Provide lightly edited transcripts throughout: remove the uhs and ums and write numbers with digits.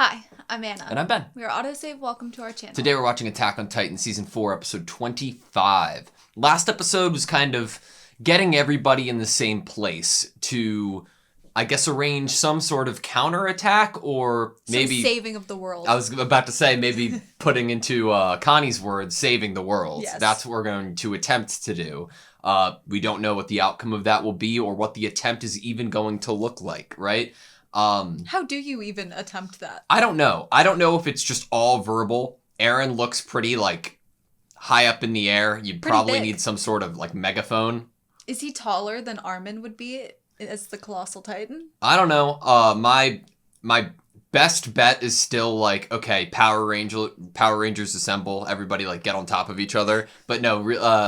Hi, I'm Anna. And I'm Ben. We are AutoSave. Welcome to our channel. Today we're watching Attack on Titan Season 4, Episode 25. Last episode was kind of getting everybody in the same place to, I guess, arrange some sort of counterattack or maybe... Some saving of the world. I was about to say, maybe putting into Connie's words, saving the world. Yes. That's what we're going to attempt to do. We don't know what the outcome of that will be or what the attempt is even going to look like, right? How do you even attempt that? I don't know. I don't know if it's just all verbal. Eren looks pretty, high up in the air. You'd probably need some sort of, megaphone. Is he taller than Armin would be as the Colossal Titan? I don't know. My best bet is still, okay, Power Rangers assemble. Everybody, get on top of each other. But no,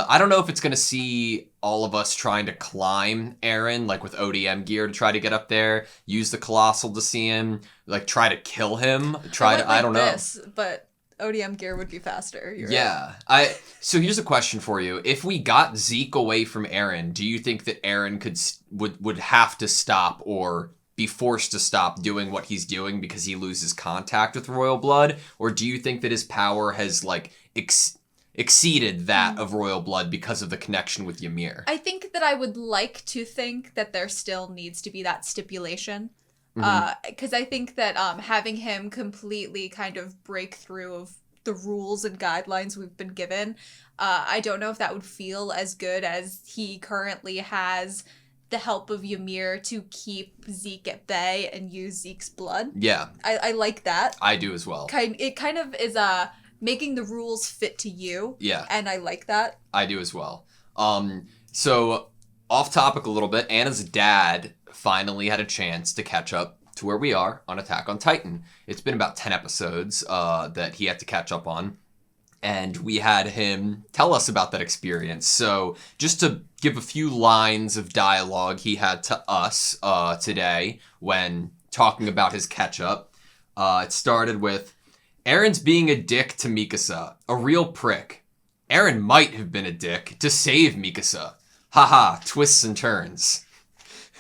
I don't know if it's going to see all of us trying to climb Eren, with ODM gear to try to get up there, use the Colossal to see him, try to kill him, I don't know. But ODM gear would be faster. Yeah. Right. So here's a question for you. If we got Zeke away from Eren, do you think that Eren would have to stop or be forced to stop doing what he's doing because he loses contact with Royal Blood? Or do you think that his power has, exceeded that of Royal Blood because of the connection with Ymir? I think that I would like to think that there still needs to be that stipulation. Because I think that having him completely kind of break through of the rules and guidelines we've been given, I don't know if that would feel as good as he currently has the help of Ymir to keep Zeke at bay and use Zeke's blood. Yeah. I like that. I do as well. It kind of is making the rules fit to you. Yeah. And I like that. I do as well. So off topic a little bit, Anna's dad finally had a chance to catch up to where we are on Attack on Titan. It's been about 10 episodes that he had to catch up on. And we had him tell us about that experience. So just to give a few lines of dialogue he had to us today when talking about his catch-up. It started with, Eren's being a dick to Mikasa. A real prick. Eren might have been a dick to save Mikasa. Haha, twists and turns.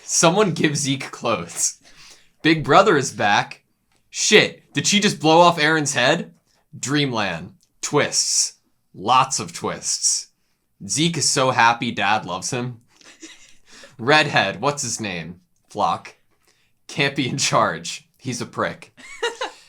Someone give Zeke clothes. Big Brother is back. Shit, did she just blow off Eren's head? Dreamland. Twists. Lots of twists. Zeke is so happy Dad loves him. Redhead, what's his name? Flock. Can't be in charge. He's a prick.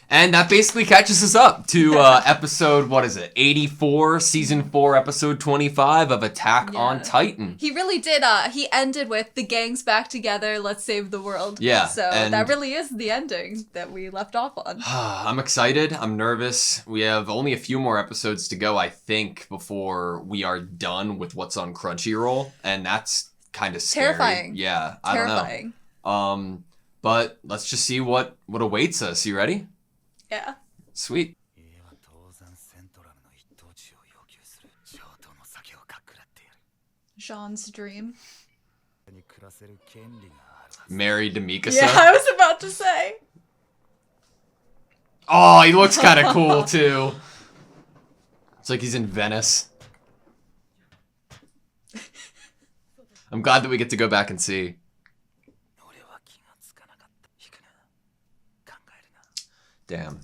And that basically catches us up to episode, 84, Season 4, Episode 25 of Attack on Titan. He really did. He ended with, the gang's back together, let's save the world. Yeah. So that really is the ending that we left off on. I'm excited. I'm nervous. We have only a few more episodes to go, I think, before we are done with what's on Crunchyroll. And that's kind of scary. Terrifying. Yeah, I don't know. But let's just see what awaits us. You ready? Yeah. Sweet. Jean's dream. Married to Mikasa. Yeah, I was about to say. Oh, he looks kind of cool, too. It's like he's in Venice. I'm glad that we get to go back and see. Damn.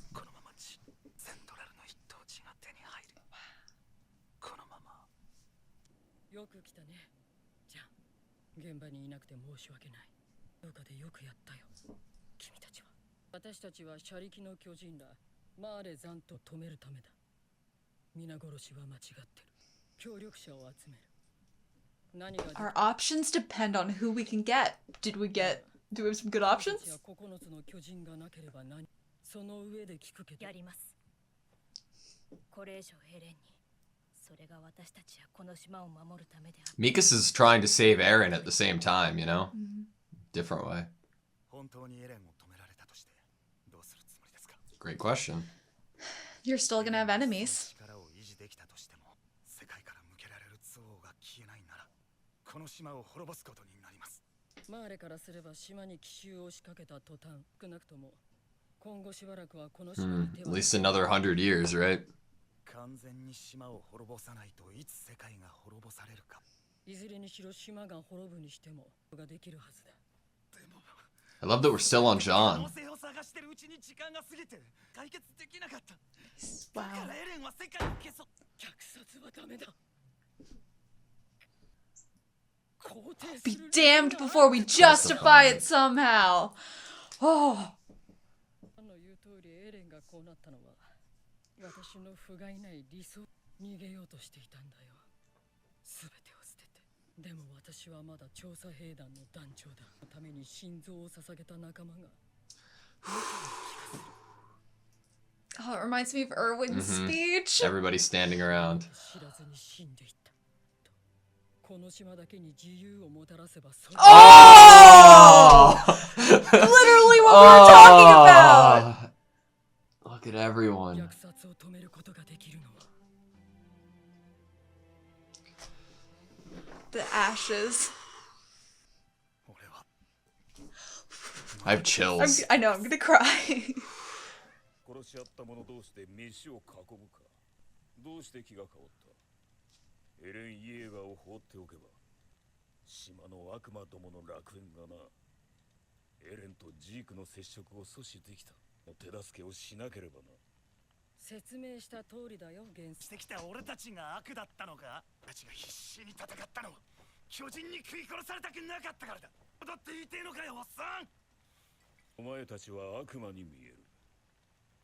Our options depend on who we can get. Do we have some good options? Mikasa's trying to save Eren at the same time, you know? Different way. Great question. You're still gonna have enemies. At least another 100 years, right? 完全に島を滅ぼさないといつ世界が滅ぼされるか。いずれにしろ島が滅ぶにしてもができるはずだ。でも I love that we're still on John. Wow. Be damned before we justify it somehow. Oh. 私の不甲斐ない理想逃げようとしていたんだよ。すべてを捨てて。でも私はまだ調査兵団の団長だ。ために心臓を捧げた仲間が。Oh, it reminds me of Erwin's speech. Everybody's standing around. 知らずに死んでいった。この島だけに自由をもたらせばそれ。Oh! Literally what we were talking about. Look at everyone. 虐殺を止めることができるのは。The ashes. I have chills. I know, I'm gonna cry. 殺し合った者同士で飯を囲むか。どうして気が変わった。エレン・イエーガーを放っておけば島の悪魔どもの楽園がな。エレンとジークの接触を阻止できた。手助けをしなければな。説明した通りだよ。してきた俺たちが悪だったのか。たちが必死に戦ったのは巨人に食い殺されたくなかったからだ。だって言いてえのかよ、おっさん。お前たちは悪魔に見える。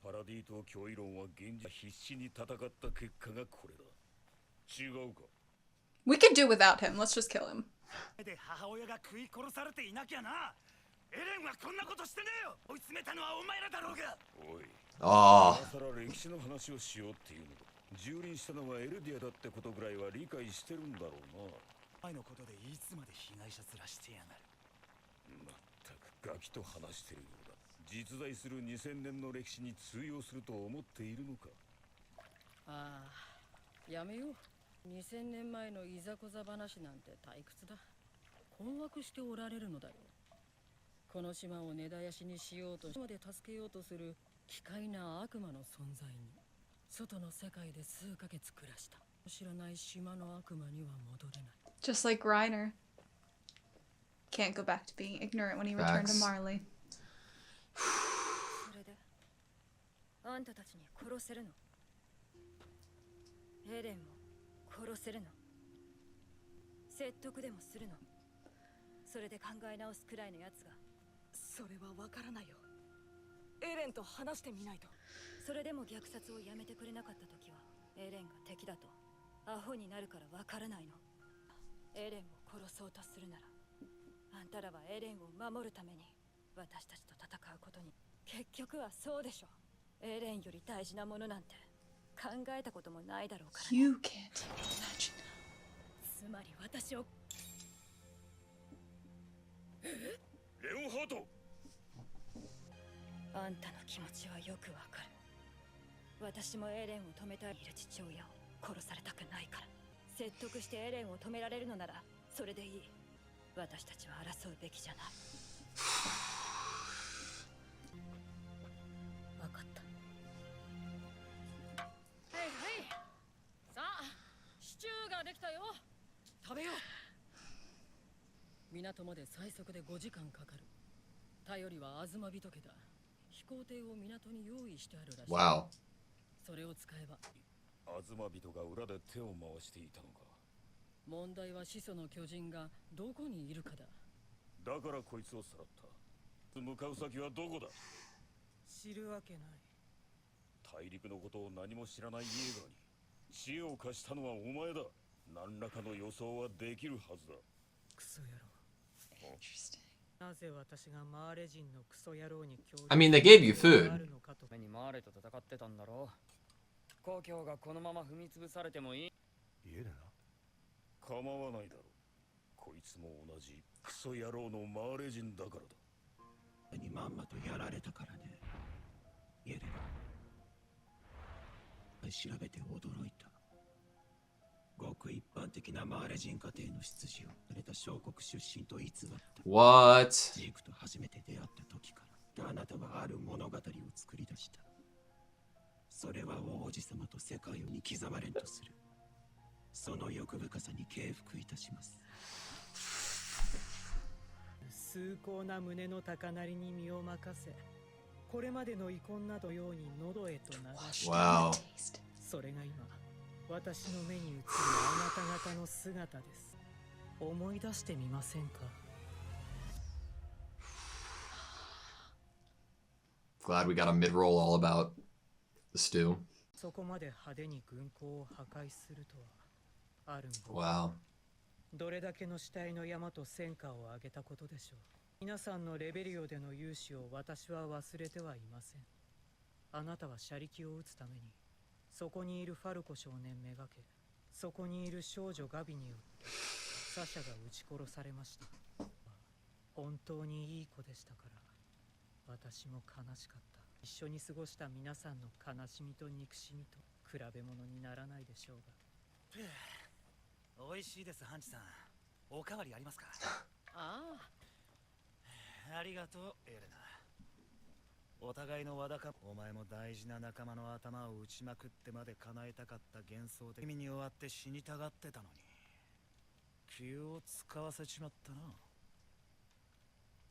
パラディ島脅威論は現実必死に戦った結果がこれだ。違うか。 We could do without him. Let's just kill him. で母親が食い殺されていなきゃな。エレンはこんなことしてねえよ。追い詰めたのはお前らだろうが。おい。今更歴史の話をしようっていうのか。蹂躙したのはエルディアだってことぐらいは理解してるんだろうな。前のことでいつまで被害者面してやがる。まったくガキと話してるようだ。実在する2000年の歴史に通用すると思っているのか。ああ、やめよう。2000年前のいざこざ話なんて退屈だ。困惑しておられるのだよ。この島を根絶やしにしようと、島で助けようとする奇怪な悪魔の存在に、外の世界で数ヶ月暮らした。知らない島の悪魔には戻れない。Just like Reiner. Can't go back to being ignorant when he returned to Marley. それで、あんたたちに殺せるの？エレンを殺せるの？説得でもするの？それで考え直すくらいのやつが。それはわからないよ。エレンと話してみないと。それでも虐殺をやめてくれなかった時はエレンが敵だとアホになるからわからないの。エレンを殺そうとするならあんたらはエレンを守るために私たちと戦うことに。結局はそうでしょ。エレンより大事なものなんて考えたこともないだろうから、ね。You can't imagine. つまり私を。レオンハート。あんたの気持ちはよくわかる。私もエレンを止めたいる父親を殺されたくないから。説得してエレンを止められるのならそれでいい。私たちは争うべきじゃない。分かった。はいはい。さあ、シチューができたよ。食べよう。港まで最速で5時間かかる。頼りはアズマビト家だ。飛行艇を港に用意してあるらしい。Wow. それを使えば。アズマビトが裏で手を回していたのか。問題は始祖の巨人がどこにいるかだ。だからこいつをさらった。向かう先はどこだ。知るわけない。大陸のことを何も知らないイエーガーに知恵を貸したのはお前だ。何らかの予想はできるはずだ。クソ野郎。Interesting. なぜ私がマーレ人のクソ野郎に協力 I mean, they gave you あ food. るのかと。目にマーレと戦ってたんだろう。故郷がこのまま踏み潰されてもいい。イエレナ。構わないだろう。こいつも同じクソ野郎のマーレ人だからだ。にまんまとやられたからね。イエレナ。調べて驚いた。ごく一般的なマーレ人家庭の出自をされた小国出身と偽った。 What? ジークと初めて出会った時からあなたはある物語を作り出した。それは王子様と世界に刻まれんとする。その欲深さに敬服いたします。崇高な胸の高鳴りに身を任せ、これまでの遺恨などように喉へと流し、 Wow. それが今私の目に映るあなた方の姿です。思い出してみませんか？ Glad we got a mid-roll all about the stew. そこまで派手に軍港を破壊するとはあるんだ。 Wow. どれだけの死体の山と戦果を挙げたことでしょう。皆さんのレベリオでの勇姿を私は忘れてはいません。あなたは車力を撃つためにそこにいるファルコ少年めがけ、そこにいる少女ガビによってサシャが撃ち殺されました。本当にいい子でしたから、私も悲しかった。一緒に過ごした皆さんの悲しみと憎しみと比べ物にならないでしょうが。美味しいです、ハンチさん。おかわりありますか？あありがとう、エレナ。お互いのわだか、お前も大事な仲間の頭を打ちまくってまで叶えたかった幻想的に終わって死にたがってたのに、気を使わせちまったな。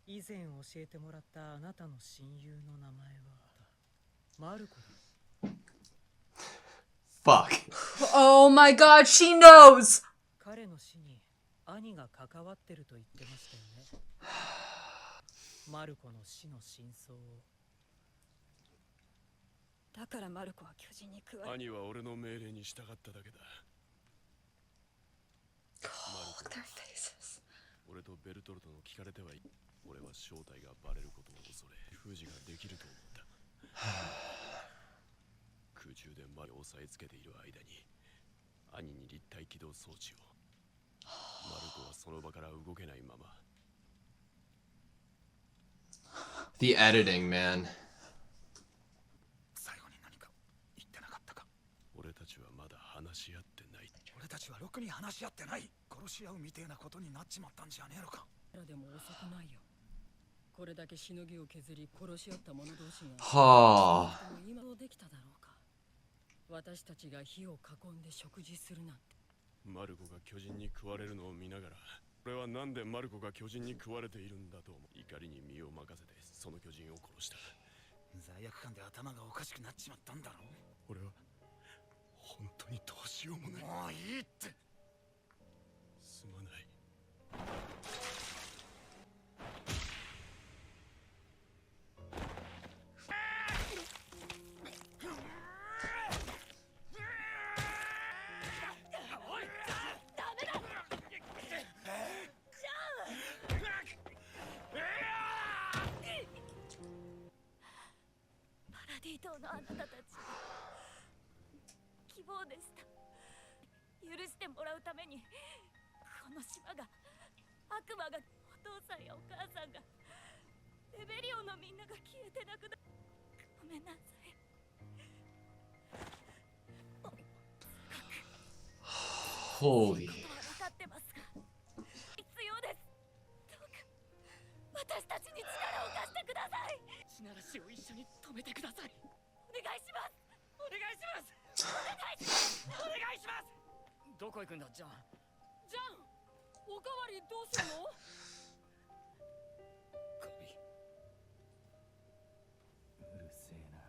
以前教えてもらったあなたの親友の名前はマルコだ。 Fuck. Oh my god, she knows! 彼の死に兄が関わってると言ってましたよね。マルコの死の真相を。だからマルコは巨人に食われ、兄は俺の命令に従っただけだ。 Oh, look at their faces. 俺とベルトルトの聞かれてはいい。俺は正体がバレることを恐れ、封じができると思った。空中でマリを押さえつけている間に兄に立体起動装置を。マルコはその場から動けないまま。 The editing, man. 最後に何か言ってなかったか？俺たちはまだ話し合ってない。俺たちはろくに話し合ってない。殺し合うみてえなことになっちまったんじゃねえのか？あでも遅くないよ。これだけしのぎを削り殺し合った者同士が Ha. 今もできただろうか。私たちが火を囲んで食事するなんて。マルコが巨人に食われるのを見ながら、俺はなんでマルコが巨人に食われているんだと思う。怒りに身を任せてその巨人を殺した。罪悪感で頭がおかしくなっちまったんだろう。俺は本当にどうしようもない。もういいって。すまない。パラディ島のあなたたち、希望でした。許してもらうために、この島が、悪魔が、お父さんやお母さんが、レベリオのみんなが消えてなくな。ごめんなさい。 Holy. 分かってますが、必要です。どうか私たちに力を貸してください。地ならしを一緒に止めてください。お願いします。お願いします。お願いします。お願いします。どこ行くんだ、ジャン。ジャン、おかわりどうするの？ゴビ。うるせえな。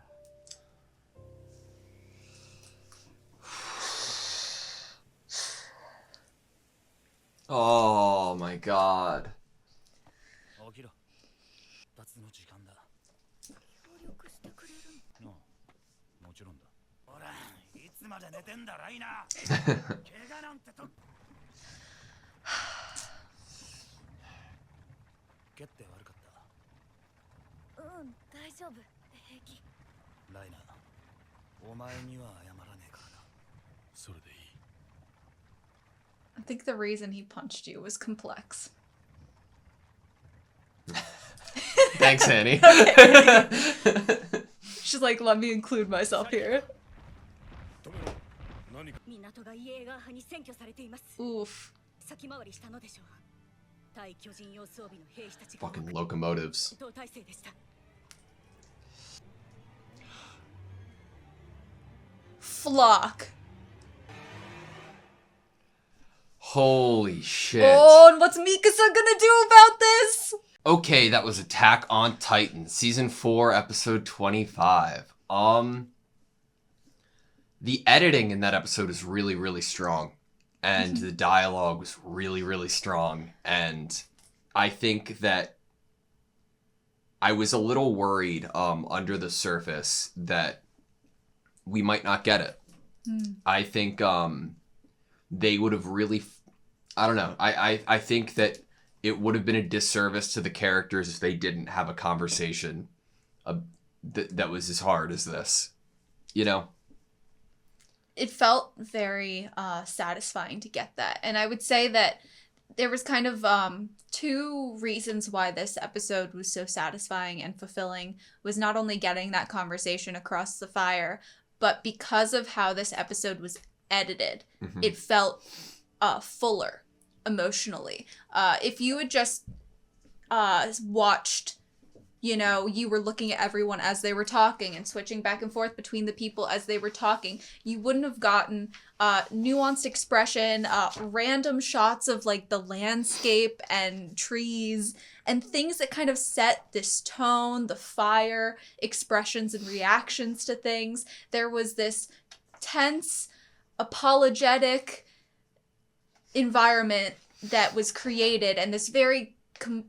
Oh my god. 起きろ。脱の時間だ。協力してくれるの？ああ、もちろんだ。ほら、いつまで寝てんだライナー。怪我なんてと。蹴って悪かった。うん、大丈夫。平気。ライナー、お前には謝らねえからな。それでいい。 I think the reason he punched you was complex. Thanks, Annie. She's like, let me include myself here. 止めろ。何か。港がイエーガー派に占拠されています。 Oof. 先回りしたのでしょう。対巨人用装備の兵士たちが Fucking locomotives. 同体制でした。 Flock. Holy shit. Oh, and what's Mikasa gonna do about this? Okay, that was Attack on Titan, Season 4, Episode 25. The editing in that episode is really, really strong. And the dialogue was really, really strong. And I think that I was a little worried under the surface that we might not get it. I think they would have really... I don't know. I think that it would have been a disservice to the characters if they didn't have a conversation that was as hard as this. You know? It felt very satisfying to get that. And I would say that there was kind of two reasons why this episode was so satisfying and fulfilling. Was not only getting that conversation across the fire, but because of how this episode was edited, it felt fuller emotionally. If you had just watched, you know, you were looking at everyone as they were talking and switching back and forth between the people as they were talking, you wouldn't have gotten nuanced expression, random shots of like the landscape and trees and things that kind of set this tone, the fire, expressions and reactions to things. There was this tense, apologetic environment that was created, and this very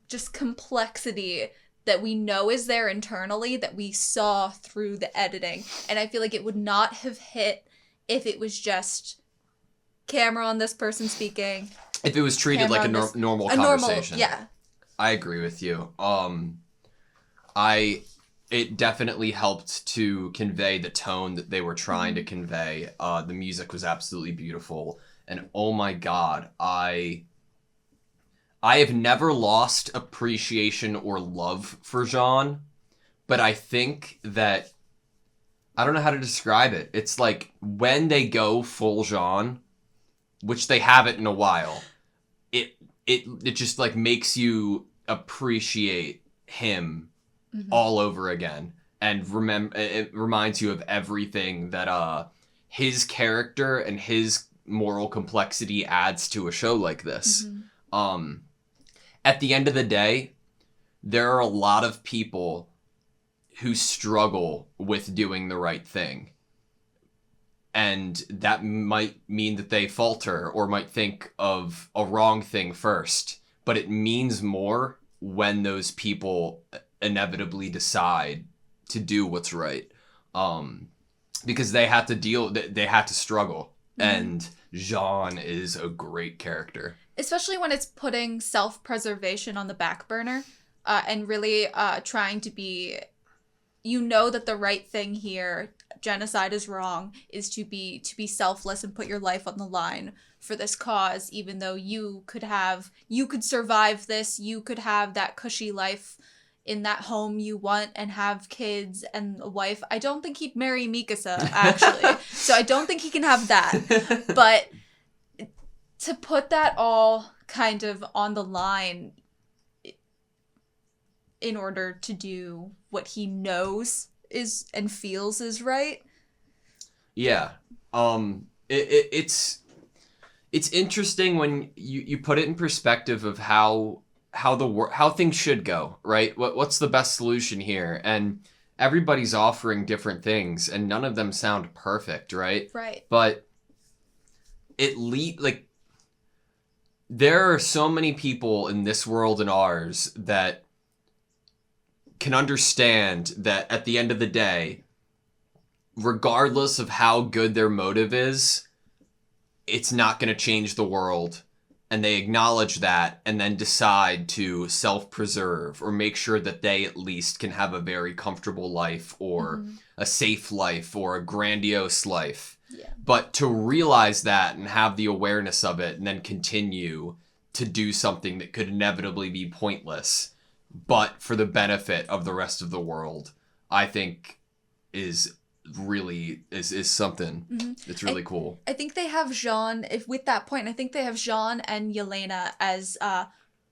just complexity that we know is there internally that we saw through the editing. And I feel like it would not have hit if it was just camera on this person speaking. If it was treated like a normal conversation. Yeah. I agree with you. It definitely helped to convey the tone that they were trying to convey. The music was absolutely beautiful. And oh my god, I have never lost appreciation or love for Jean, but I think that, I don't know how to describe it. It's like when they go full Jean, which they haven't in a while, it just like makes you appreciate him all over again. And it reminds you of everything that his character and his moral complexity adds to a show like this. At the end of the day, there are a lot of people who struggle with doing the right thing. And that might mean that they falter or might think of a wrong thing first. But it means more when those people inevitably decide to do what's right. Because they had to struggle. And Jean is a great character. Especially when it's putting self-preservation on the back burner and really trying to be, you know, that the right thing here, genocide is wrong, is to be selfless and put your life on the line for this cause, even though you could survive this, you could have that cushy life in that home you want and have kids and a wife. I don't think he'd marry Mikasa, actually. So I don't think he can have that. But to put that all kind of on the line in order to do what he knows is and feels is right. Yeah. It's interesting when you put it in perspective of how things should go, right? What's the best solution here? And everybody's offering different things and none of them sound perfect, right? Right. But there are so many people in this world and ours that can understand that at the end of the day, regardless of how good their motive is, it's not going to change the world. And they acknowledge that and then decide to self-preserve or make sure that they at least can have a very comfortable life or a safe life or a grandiose life. Yeah. But to realize that and have the awareness of it and then continue to do something that could inevitably be pointless, but for the benefit of the rest of the world, I think is really is something that's really cool. I think they have Jean, with that point, I think they have Jean and Yelena as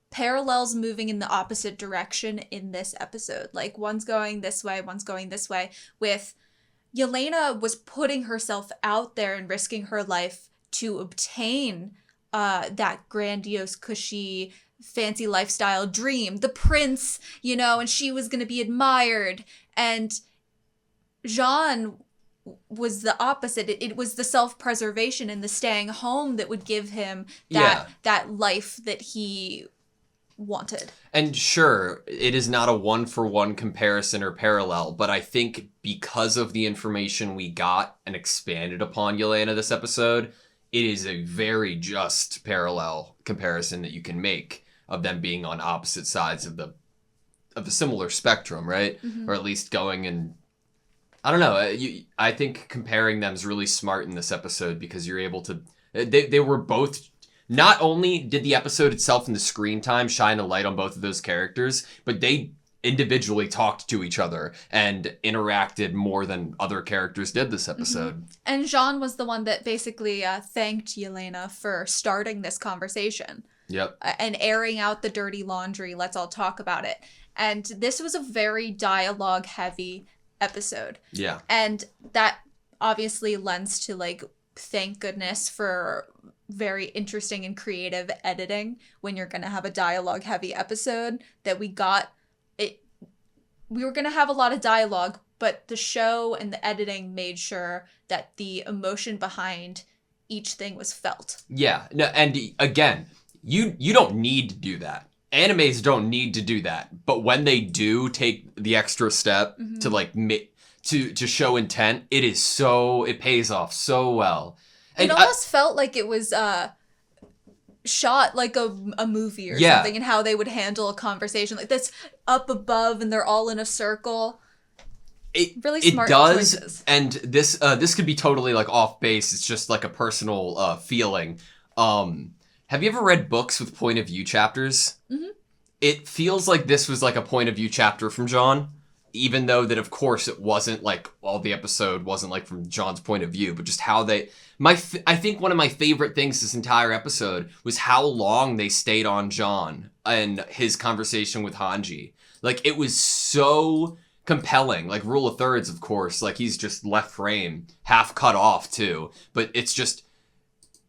parallels moving in the opposite direction in this episode. Like one's going this way, one's going this way, with Yelena was putting herself out there and risking her life to obtain that grandiose, cushy, fancy lifestyle dream, the prince, you know, and she was going to be admired. And Jean was the opposite. It was the self-preservation and the staying home that would give him that life that he wanted. And sure, it is not a one-for-one comparison or parallel, but I think because of the information we got and expanded upon Yelena this episode, it is a very just parallel comparison that you can make of them being on opposite sides of the similar spectrum, right? Or at least going in. I don't know. I think comparing them is really smart in this episode because you're able to. They were both. Not only did the episode itself and the screen time shine a light on both of those characters, but they individually talked to each other and interacted more than other characters did this episode. And Jean was the one that basically thanked Yelena for starting this conversation. Yep. And airing out the dirty laundry. Let's all talk about it. And this was a very dialogue-heavy episode. Yeah. And that obviously lends to, like, thank goodness for very interesting and creative editing when you're going to have a dialogue-heavy episode that we got. We were going to have a lot of dialogue, but the show and the editing made sure that the emotion behind each thing was felt. Yeah. No, and again, you don't need to do that. Animes don't need to do that. But when they do take the extra step to like to show intent, it pays off so well. And it almost felt like it was shot like a movie or something, and how they would handle a conversation like this up above and they're all in a circle. Really smart choices. And this could be totally like off base. It's just like a personal feeling. Have you ever read books with point of view chapters? It feels like this was like a point of view chapter from John, even though that of course it wasn't like all the episode wasn't like from John's point of view, but just how they. I think one of my favorite things this entire episode was how long they stayed on John and his conversation with Hanji. Like, it was so compelling. Like, rule of thirds, of course. Like, he's just left frame, half cut off, too. But it's just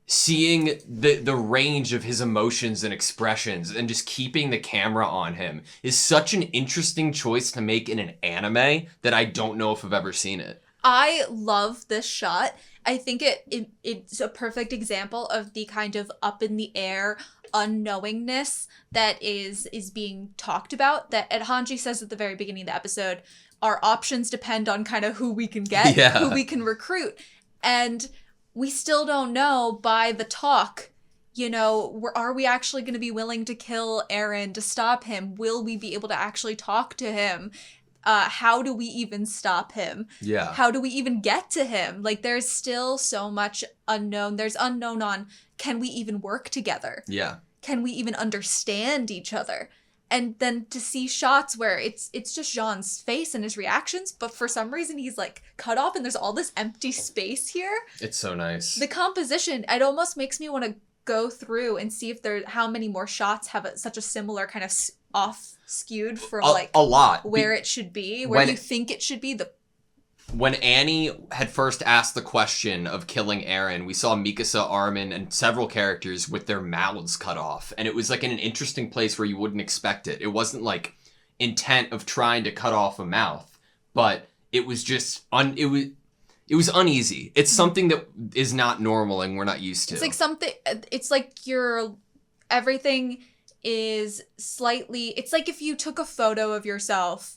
seeing the range of his emotions and expressions and just keeping the camera on him is such an interesting choice to make in an anime that I don't know if I've ever seen it. I love this shot. I think it's a perfect example of the kind of up in the air unknowingness that is being talked about, that Hanji says at the very beginning of the episode, our options depend on kind of who we can get, who we can recruit. And we still don't know by the talk, you know, are we actually going to be willing to kill Eren to stop him? Will we be able to actually talk to him? How do we even stop him? Yeah. How do we even get to him? Like, there's still so much unknown. There's unknown on, can we even work together? Yeah. Can we even understand each other? And then to see shots where it's just Jean's face and his reactions, but for some reason he's like cut off and there's all this empty space here. It's so nice. The composition, it almost makes me want to go through and see if how many more shots have such a similar kind of off skewed from a lot where it should be, where you think it should be. When Annie had first asked the question of killing Eren, we saw Mikasa, Armin, and several characters with their mouths cut off. And it was like in an interesting place where you wouldn't expect it. It wasn't like intent of trying to cut off a mouth, but it was just it was uneasy. It's something that is not normal and we're not used to. It's like everything is slightly, it's like if you took a photo of yourself,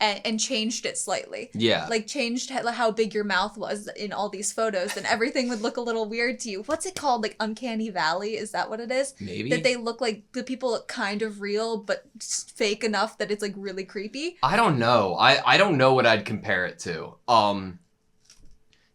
and changed it slightly. Yeah. Like changed how big your mouth was in all these photos, and everything would look a little weird to you. What's it called? Like Uncanny Valley? Is that what it is? Maybe. That they look like, the people look kind of real, but fake enough that it's like really creepy. I don't know. I don't know what I'd compare it to.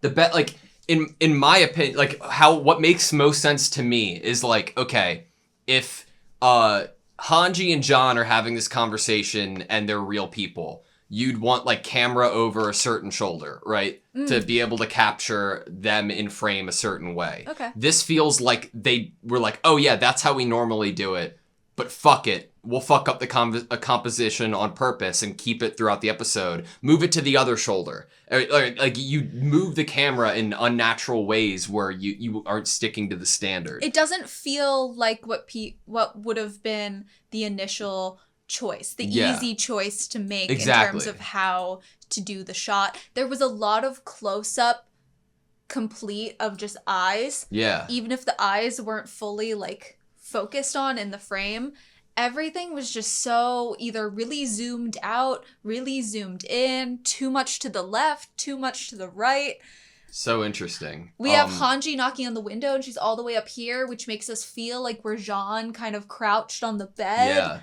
Like in my opinion, like what makes most sense to me is like, okay, if Hanji and John are having this conversation and they're real people, you'd want like camera over a certain shoulder, right? To be able to capture them in frame a certain way. Okay. This feels like they were like, oh yeah, that's how we normally do it, but fuck it. we'll fuck up the composition on purpose and keep it throughout the episode. Move it to the other shoulder. Like you move the camera in unnatural ways where you aren't sticking to the standard. It doesn't feel like what would have been the initial choice, the easy choice to make in terms of how to do the shot. There was a lot of close-up complete of just eyes. Yeah. Even if the eyes weren't fully like focused on in the frame, everything was just so either really zoomed out, really zoomed in, too much to the left, too much to the right. So interesting. We have Hanji knocking on the window and she's all the way up here, which makes us feel like we're Jean kind of crouched on the bed. Yeah.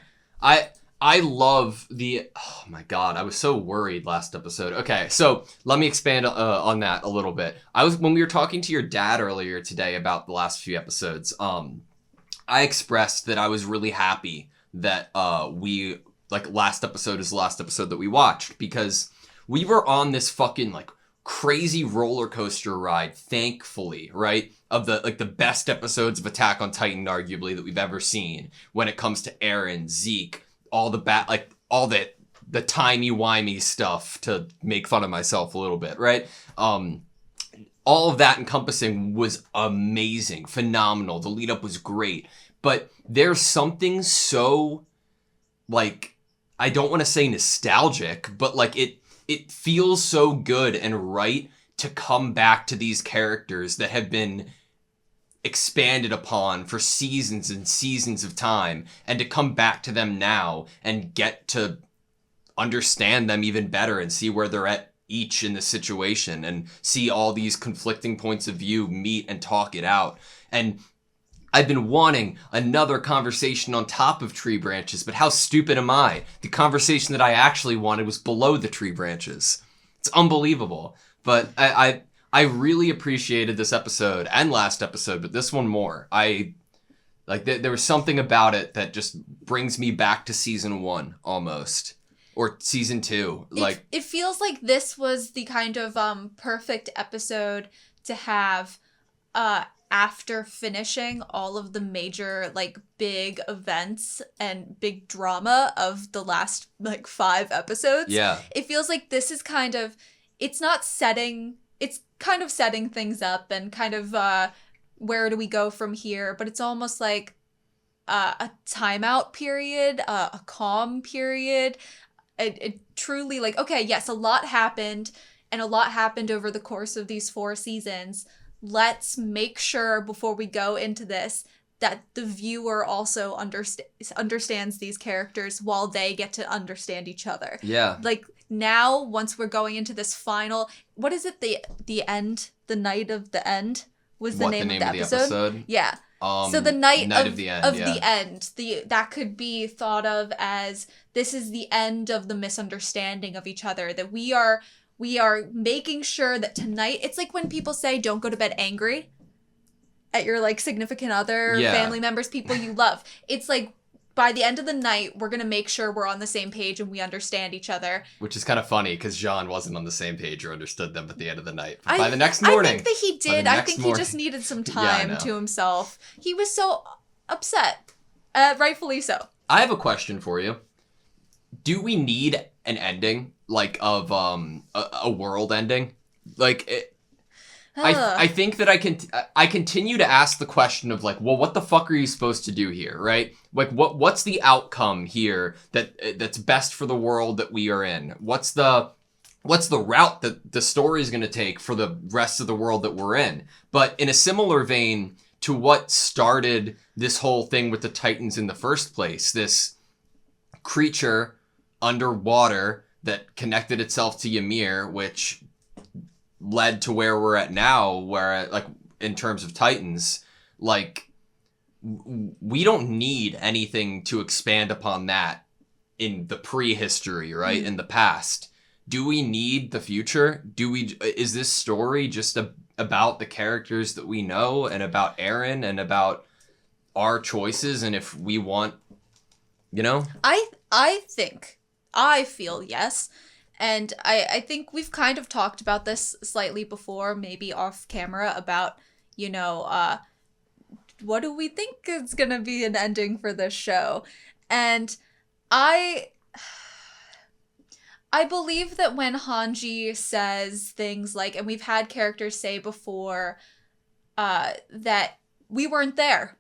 I love oh my god, I was so worried last episode. Okay, so let me expand on that a little bit. When we were talking to your dad earlier today about the last few episodes, I expressed that I was really happy that last episode is the last episode that we watched, because we were on this fucking like crazy roller coaster ride, thankfully, right? Of the best episodes of Attack on Titan, arguably, that we've ever seen when it comes to Eren, Zeke, all the timey-wimey stuff, to make fun of myself a little bit, right? All of that encompassing was amazing, phenomenal. The lead up was great. But there's something so, like, I don't want to say nostalgic, but like it feels so good and right to come back to these characters that have been expanded upon for seasons and seasons of time, and to come back to them now and get to understand them even better and see where they're at each in the situation, and see all these conflicting points of view meet and talk it out. And I've been wanting another conversation on top of tree branches, but how stupid am I? The conversation that I actually wanted was below the tree branches. It's unbelievable. But I really appreciated this episode and last episode, but this one more. There was something about it that just brings me back to season 1 almost. Or season 2. It feels like this was the kind of perfect episode to have after finishing all of the major like big events and big drama of the last like 5 episodes. Yeah. It feels like this is kind of, it's kind of setting things up and kind of where do we go from here, but it's almost like a timeout period, a calm period. It truly like, okay, yes, a lot happened, and a lot happened over the course of these 4 seasons. Let's make sure before we go into this that the viewer also understands these characters while they get to understand each other. Yeah. Like now, once we're going into this final, what is it? The end, the night of the end was the name of the episode. Yeah. So the night of the end, that could be thought of as this is the end of the misunderstanding of each other, that we are making sure that tonight, it's like when people say don't go to bed angry at your like significant other, family members, people you love. It's like by the end of the night, we're going to make sure we're on the same page and we understand each other. Which is kind of funny because Jean wasn't on the same page or understood them at the end of the night. But by the next morning. I think that he did. I think he just needed some time to himself. He was so upset. Rightfully so. I have a question for you. Do we need an ending, like, of a world ending? Like, I think that I continue to ask the question of like, well, what the fuck are you supposed to do here, right? Like, what's the outcome here that's best for the world that we are in? What's the route that the story is going to take for the rest of the world that we're in? But in a similar vein to what started this whole thing with the Titans in the first place, this creature underwater that connected itself to Ymir, which led to where we're at now, where like in terms of Titans, like we don't need anything to expand upon that in the prehistory, right? In the past. Do we need the future? Is this story just about the characters that we know and about Eren and about our choices and if we want, you know? I feel yes. And I think we've kind of talked about this slightly before, maybe off camera, about, you know, what do we think is going to be an ending for this show? And I believe that when Hanji says things like, and we've had characters say before, that we weren't there.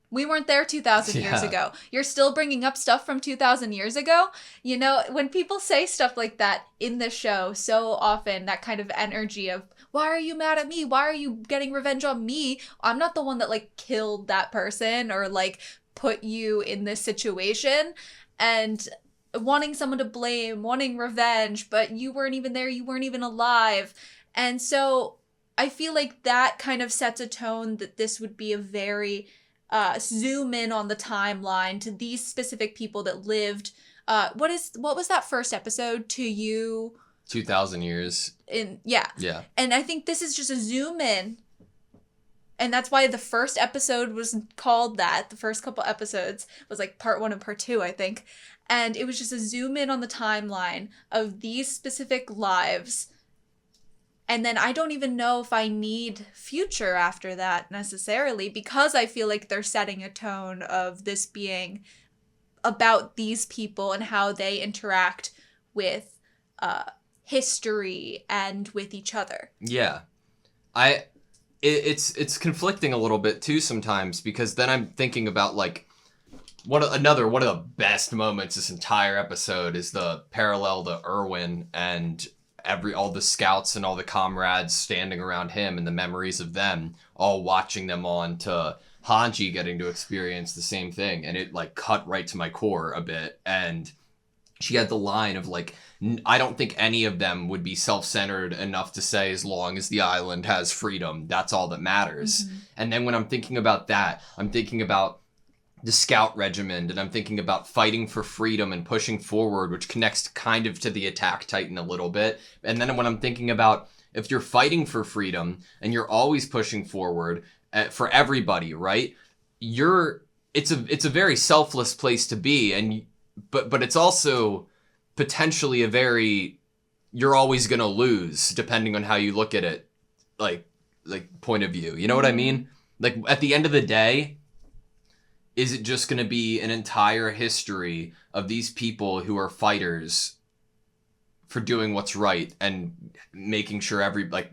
We weren't there 2,000 years ago. You're still bringing up stuff from 2,000 years ago. You know, when people say stuff like that in the show, so often that kind of energy of, why are you mad at me? Why are you getting revenge on me? I'm not the one that, like, killed that person or, like, put you in this situation. And wanting someone to blame, wanting revenge, but you weren't even there. You weren't even alive. And so I feel like that kind of sets a tone that this would be a very... zoom in on the timeline to these specific people that lived. What was that first episode? To you, 2,000 years. Yeah. And I think this is just a zoom in, and that's why the first episode was called that. The first couple episodes was like part 1 and part 2, I think, and it was just a zoom in on the timeline of these specific lives. And then I don't even know if I need future after that necessarily, because I feel like they're setting a tone of this being about these people and how they interact with history and with each other. Yeah. It's conflicting a little bit too sometimes, because then I'm thinking about, like, one of the best moments this entire episode is the parallel to Erwin and all the scouts and all the comrades standing around him and the memories of them, all watching them on to Hanji getting to experience the same thing. And it, like, cut right to my core a bit. And she had the line of, like, I don't think any of them would be self-centered enough to say, as long as the island has freedom, that's all that matters. Mm-hmm. And then when I'm thinking about that, I'm thinking about the scout regiment, and I'm thinking about fighting for freedom and pushing forward, which connects kind of to the Attack Titan a little bit. And then when I'm thinking about, if you're fighting for freedom and you're always pushing forward for everybody, right? It's a very selfless place to be, and but it's also potentially a very, you're always gonna lose depending on how you look at it, like point of view. You know what I mean? Like, at the end of the day, is it just going to be an entire history of these people who are fighters for doing what's right and making sure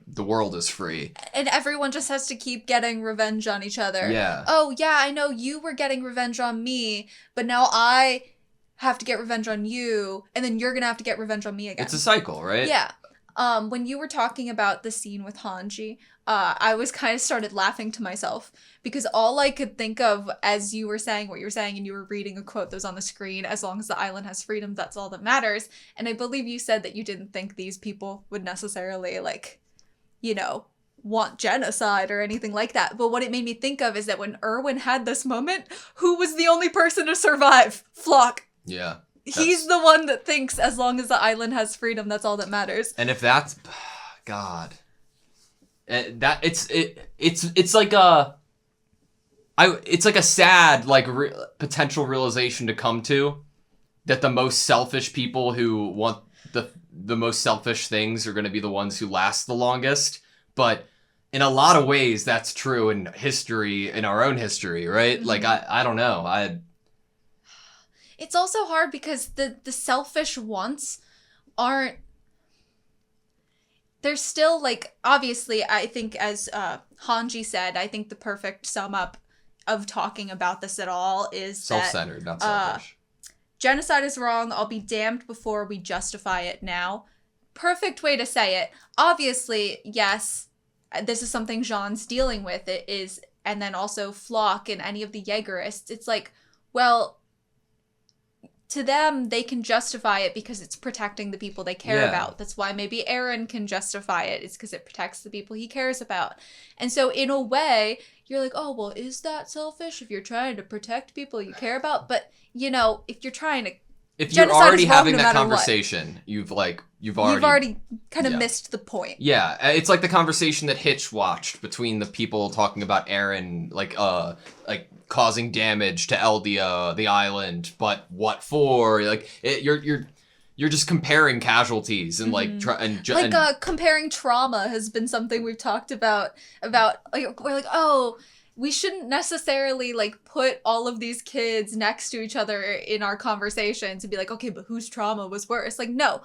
the world is free? And everyone just has to keep getting revenge on each other. Yeah. Oh, yeah, I know you were getting revenge on me, but now I have to get revenge on you, and then you're going to have to get revenge on me again. It's a cycle, right? Yeah. When you were talking about the scene with Hanji, I was kind of started laughing to myself, because all I could think of as you were saying what you were saying, and you were reading a quote that was on the screen, as long as the island has freedom, that's all that matters. And I believe you said that you didn't think these people would necessarily, like, you know, want genocide or anything like that. But what it made me think of is that when Erwin had this moment, who was the only person to survive? Flock. Yeah. He's the one that thinks as long as the island has freedom, that's all that matters. And if that's, God, that it's like a sad, like, potential realization to come to, that the most selfish people who want the most selfish things are going to be the ones who last the longest. But in a lot of ways, that's true in history, in our own history, right? Mm-hmm. Like, I don't know. It's also hard because the selfish wants aren't... They're still, like, obviously, I think, as Hanji said, I think the perfect sum up of talking about this at all is self-centered, not selfish. Genocide is wrong. I'll be damned before we justify it now. Perfect way to say it. Obviously, yes, this is something Jean's dealing with. It is, and then also Flock and any of the Jaegerists. It's like, well, to them, they can justify it because it's protecting the people they care about. That's why maybe Eren can justify it. It's because it protects the people he cares about. And so in a way, you're like, oh, well, is that selfish if you're trying to protect people you care about? But, you know, if you're trying to... If you're already having that conversation, you've already kind of missed the point. Yeah, it's like the conversation that Hitch watched between the people talking about Eren, like causing damage to Eldia, the island, but what for? Like, you're just comparing casualties and comparing trauma has been something we've talked about. Like, we're like, oh, we shouldn't necessarily like put all of these kids next to each other in our conversations and be like, okay, but whose trauma was worse? Like, no,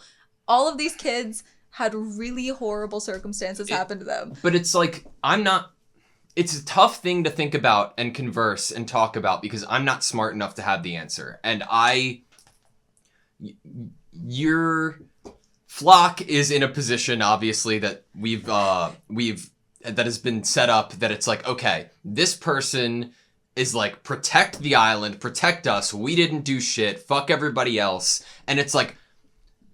all of these kids had really horrible circumstances happen to them. But it's like, it's a tough thing to think about and converse and talk about because I'm not smart enough to have the answer. And your Flock is in a position, obviously, that that has been set up that it's like, okay, this person is like, protect the island, protect us, we didn't do shit, fuck everybody else. And it's like,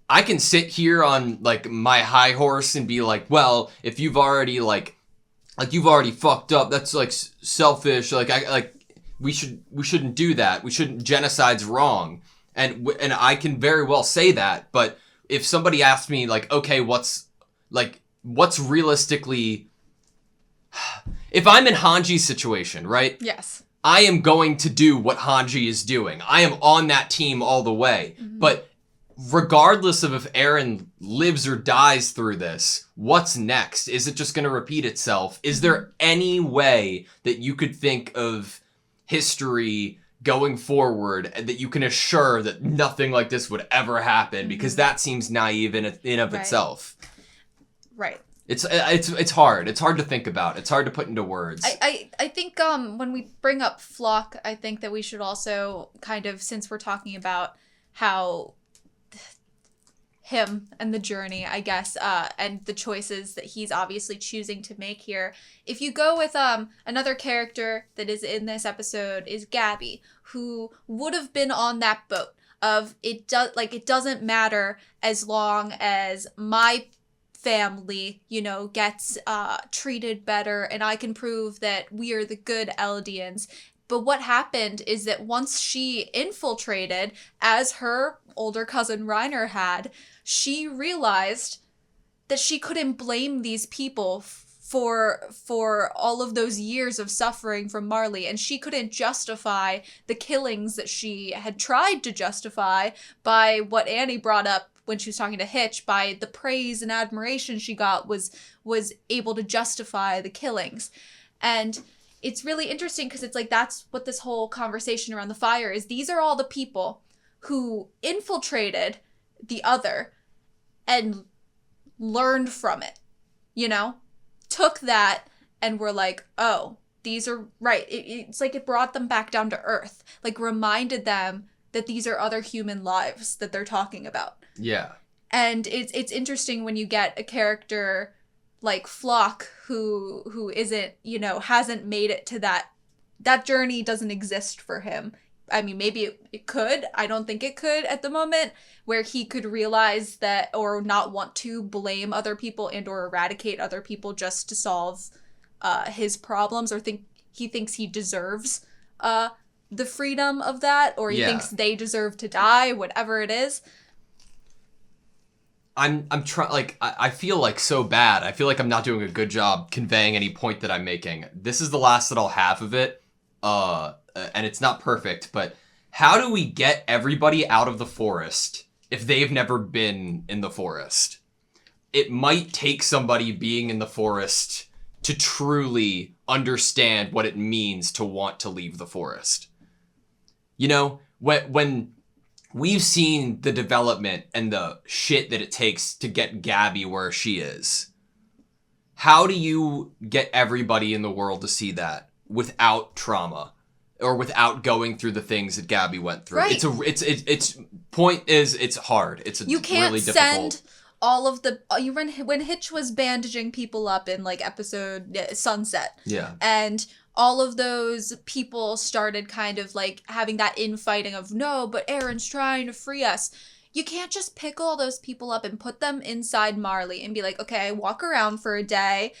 I can sit here on like my high horse and be like, well, if you've already you've already fucked up, that's like selfish, we shouldn't do that, genocide's wrong. And I can very well say that, but if somebody asked me like, okay, what's realistically, if I'm in Hanji's situation, right? Yes. I am going to do what Hanji is doing. I am on that team all the way. Mm-hmm. But regardless of if Eren lives or dies through this, what's next? Is it just going to repeat itself? Is there any way that you could think of history going forward and that you can assure that nothing like this would ever happen? Because that seems naive in of itself. Right. It's hard. It's hard to think about. It's hard to put into words. I think when we bring up Flock, I think that we should also kind of, since we're talking about how him and the journey, I guess, and the choices that he's obviously choosing to make here. If you go with another character that is in this episode is Gabby, who would have been on that boat of it doesn't matter as long as my family, gets treated better and I can prove that we are the good Eldians. But what happened is that once she infiltrated, as her older cousin Reiner had, she realized that she couldn't blame these people for all of those years of suffering from Marley, and she couldn't justify the killings that she had tried to justify by what Annie brought up when she was talking to Hitch, by the praise and admiration she got was able to justify the killings. And it's really interesting because it's like that's what this whole conversation around the fire is. These are all the people who infiltrated the other and learned from it, took that and were like, oh, these are right. It's like it brought them back down to earth, like reminded them that these are other human lives that they're talking about. Yeah. And it's interesting when you get a character like Flock who isn't, hasn't made it to that journey, doesn't exist for him. I mean, maybe it could. I don't think it could at the moment, where he could realize that or not want to blame other people and or eradicate other people just to solve his problems, or he thinks he deserves the freedom of that, or he thinks they deserve to die, whatever it is. I'm trying, like, I feel like so bad. I feel like I'm not doing a good job conveying any point that I'm making. This is the last that I'll have of it. And it's not perfect, but how do we get everybody out of the forest if they've never been in the forest? It might take somebody being in the forest to truly understand what it means to want to leave the forest. When we've seen the development and the shit that it takes to get Gabby where she is, how do you get everybody in the world to see that without trauma? Or without going through the things that Gabby went through. Right. It's point is it's hard. It's you can't really difficult. Send all of the when Hitch was bandaging people up in like episode Sunset. Yeah. And all of those people started kind of like having that infighting of no, but Eren's trying to free us. You can't just pick all those people up and put them inside Marley and be like, okay, walk around for a day,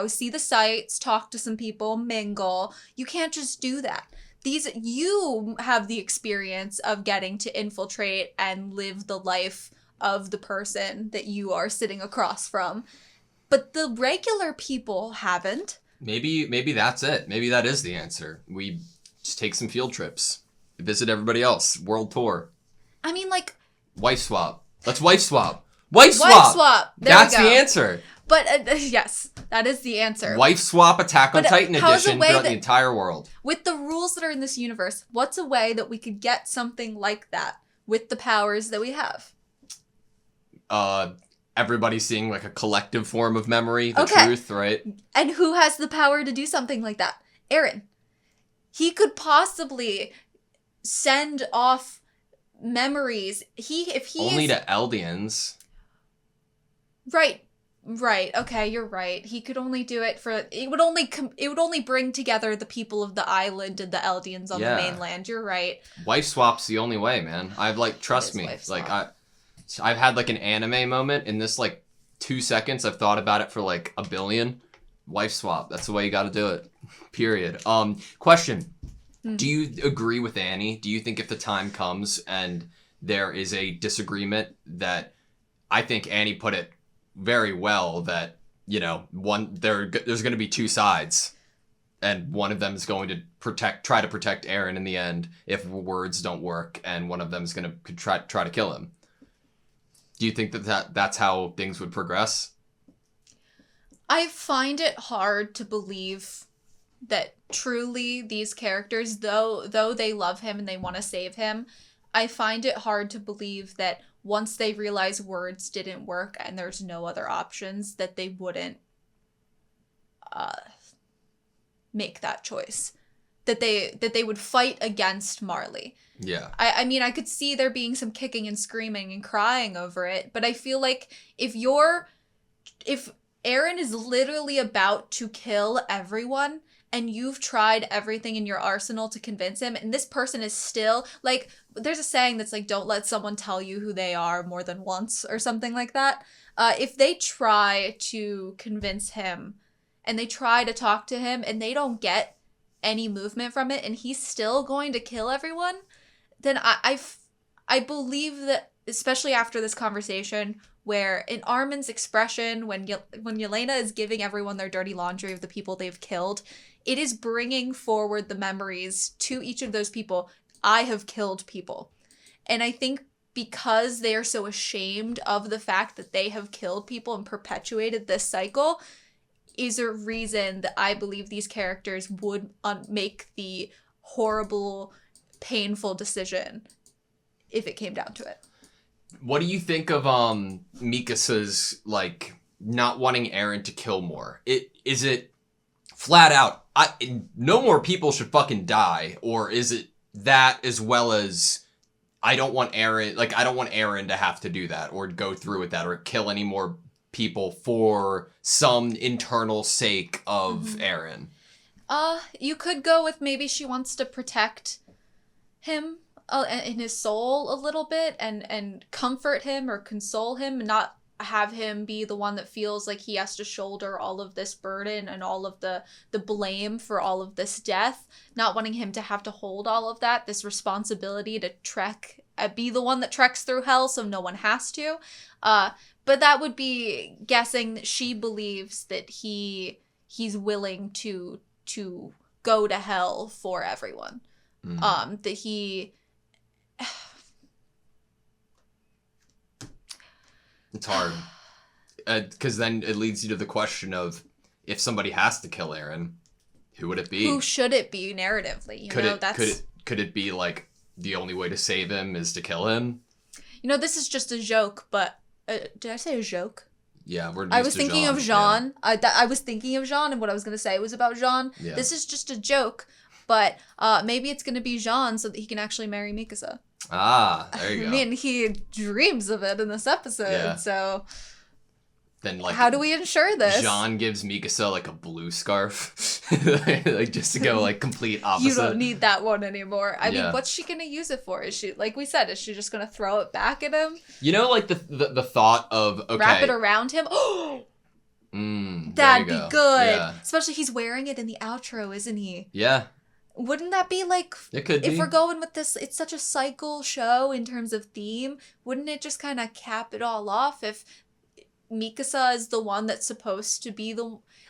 see the sights, talk to some people, mingle. You can't just do that. You have the experience of getting to infiltrate and live the life of the person that you are sitting across from. But the regular people haven't. Maybe that's it. Maybe that is the answer. We just take some field trips, visit everybody else, world tour. I mean, like... Wife swap. Let's wife swap. Wife swap! There That's we go. the answer. But yes, that is the answer. Wife swap Attack on But Titan how's a edition way throughout the that- entire world. With the rules that are in this universe, what's a way that we could get something like that with the powers that we have? Everybody seeing like a collective form of memory, the Okay. truth, right? And who has the power to do something like that? Eren. He could possibly send off memories. If he Only is... to Eldians. Right. Okay, you're right. He could only do it for it would only bring together the people of the island and the Eldians on the mainland. You're right. Wife swap's the only way, man. I've like trust me. Like I've had like an anime moment in this like 2 seconds. I've thought about it for like a billion. Wife swap. That's the way you got to do it. Period. Question. Do you agree with Annie? Do you think if the time comes and there is a disagreement that I think Annie put it very well that, you know, there's going to be two sides and one of them is going to try to protect Eren in the end if words don't work, and one of them is going to try to kill him. Do you think that's how things would progress? I find it hard to believe that truly these characters, though they love him and they want to save him, I find it hard to believe that once they realize words didn't work and there's no other options, that they wouldn't make that choice. That they would fight against Marley. Yeah. I mean, I could see there being some kicking and screaming and crying over it, but I feel like if Eren is literally about to kill everyone and you've tried everything in your arsenal to convince him, and this person is still, like, there's a saying that's like, don't let someone tell you who they are more than once or something like that. If they try to convince him and they try to talk to him and they don't get any movement from it and he's still going to kill everyone, then I believe that, especially after this conversation, where in Armin's expression, when Yelena is giving everyone their dirty laundry of the people they've killed, it is bringing forward the memories to each of those people. I have killed people. And I think because they are so ashamed of the fact that they have killed people and perpetuated this cycle is a reason that I believe these characters would make the horrible, painful decision if it came down to it. What do you think of Mikasa's like not wanting Eren to kill more? Is it flat out no more people should fucking die, or is it that as well as I don't want Eren to have to do that or go through with that or kill any more people for some internal sake of Eren? You could go with maybe she wants to protect him in his soul a little bit and comfort him or console him, and not have him be the one that feels like he has to shoulder all of this burden and all of the blame for all of this death, not wanting him to have to hold all of that, this responsibility to be the one that treks through hell so no one has to. But that would be guessing that she believes that he's willing to go to hell for everyone. That he... It's hard. Because then it leads you to the question of, if somebody has to kill Eren, who would it be? Who should it be narratively? Could it be like the only way to save him is to kill him? You know, this is just a joke, but did I say a joke? Yeah, I was thinking of Jean. Yeah. I was thinking of Jean, and what I was going to say was about Jean. Yeah. This is just a joke, but maybe it's going to be Jean so that he can actually marry Mikasa. Ah, there you go. I mean, he dreams of it in this episode, so... Then, like, how do we ensure this? Jean gives Mikasa, like, a blue scarf. Like, just to go, like, complete opposite. You don't need that one anymore. I mean, what's she going to use it for? Is she, like we said, is she just going to throw it back at him? You know, like, the thought of, okay... Wrap it around him? That'd be good. Yeah. Especially he's wearing it in the outro, isn't he? Yeah. Wouldn't that be like, it could if be. We're going with this, it's such a cycle show in terms of theme, wouldn't it just kind of cap it all off if Mikasa is the one that's supposed to be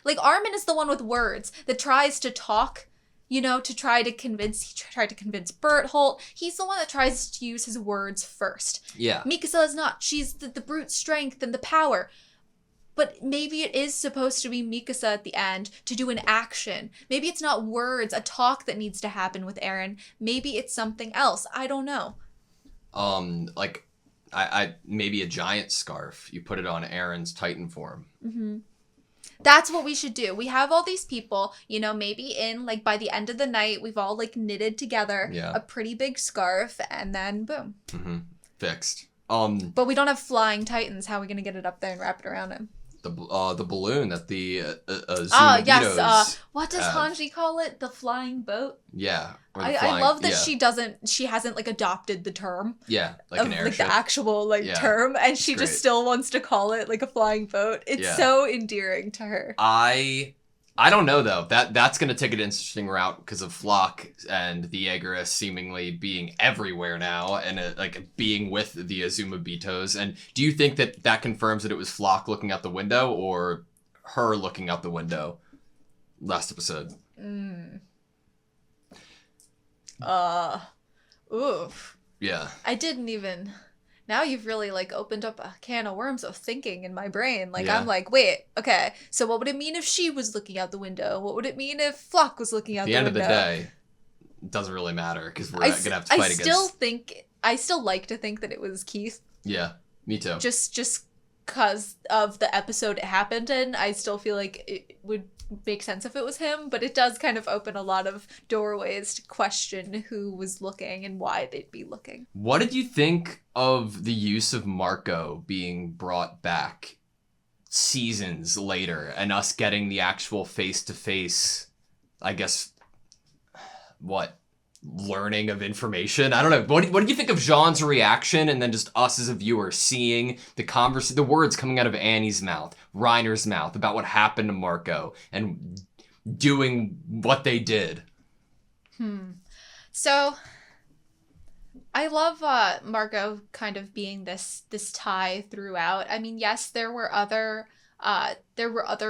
like, Armin is the one with words that tries to talk, you know, he tried to convince Bertholdt. He's the one that tries to use his words first. Yeah. Mikasa is not. She's the brute strength and the power. But maybe it is supposed to be Mikasa at the end to do an action. Maybe it's not words, a talk that needs to happen with Eren. Maybe it's something else. I don't know. Like, I maybe a giant scarf. You put it on Eren's Titan form. Mm-hmm. That's what we should do. We have all these people, you know, maybe in, like, by the end of the night, we've all, like, knitted together a pretty big scarf, and then boom. Mm-hmm. Fixed. But we don't have flying titans. How are we going to get it up there and wrap it around him? The balloon that the Zumabitos what does Hanji call it? The flying boat? Yeah. I love that she hasn't, like, adopted the term. Yeah, like an airship. Like, the actual, like, term, and she just still wants to call it, like, a flying boat. It's so endearing to her. I don't know, though. That's going to take an interesting route because of Flock and the Jaeger seemingly being everywhere now and like being with the Azumabitos. And do you think that confirms that it was Flock looking out the window or her looking out the window last episode? Oof. Yeah. I didn't even... Now you've really, like, opened up a can of worms of thinking in my brain. Like, I'm like, wait, okay, so what would it mean if she was looking out the window? What would it mean if Flock was looking out the window? At the end of the day, it doesn't really matter, because we're going to have to fight against... I still like to think that it was Keith. Yeah, me too. Just because of the episode it happened in, I still feel like it would make sense if it was him, but it does kind of open a lot of doorways to question who was looking and why they'd be looking. What did you think of the use of Marco being brought back seasons later and us getting the actual face-to-face, I guess, learning of information? I don't know. What did you think of Jean's reaction and then just us as a viewer seeing the words coming out of Annie's mouth, Reiner's mouth about what happened to Marco and doing what they did? So I love Marco kind of being this tie throughout. I mean, yes, there were other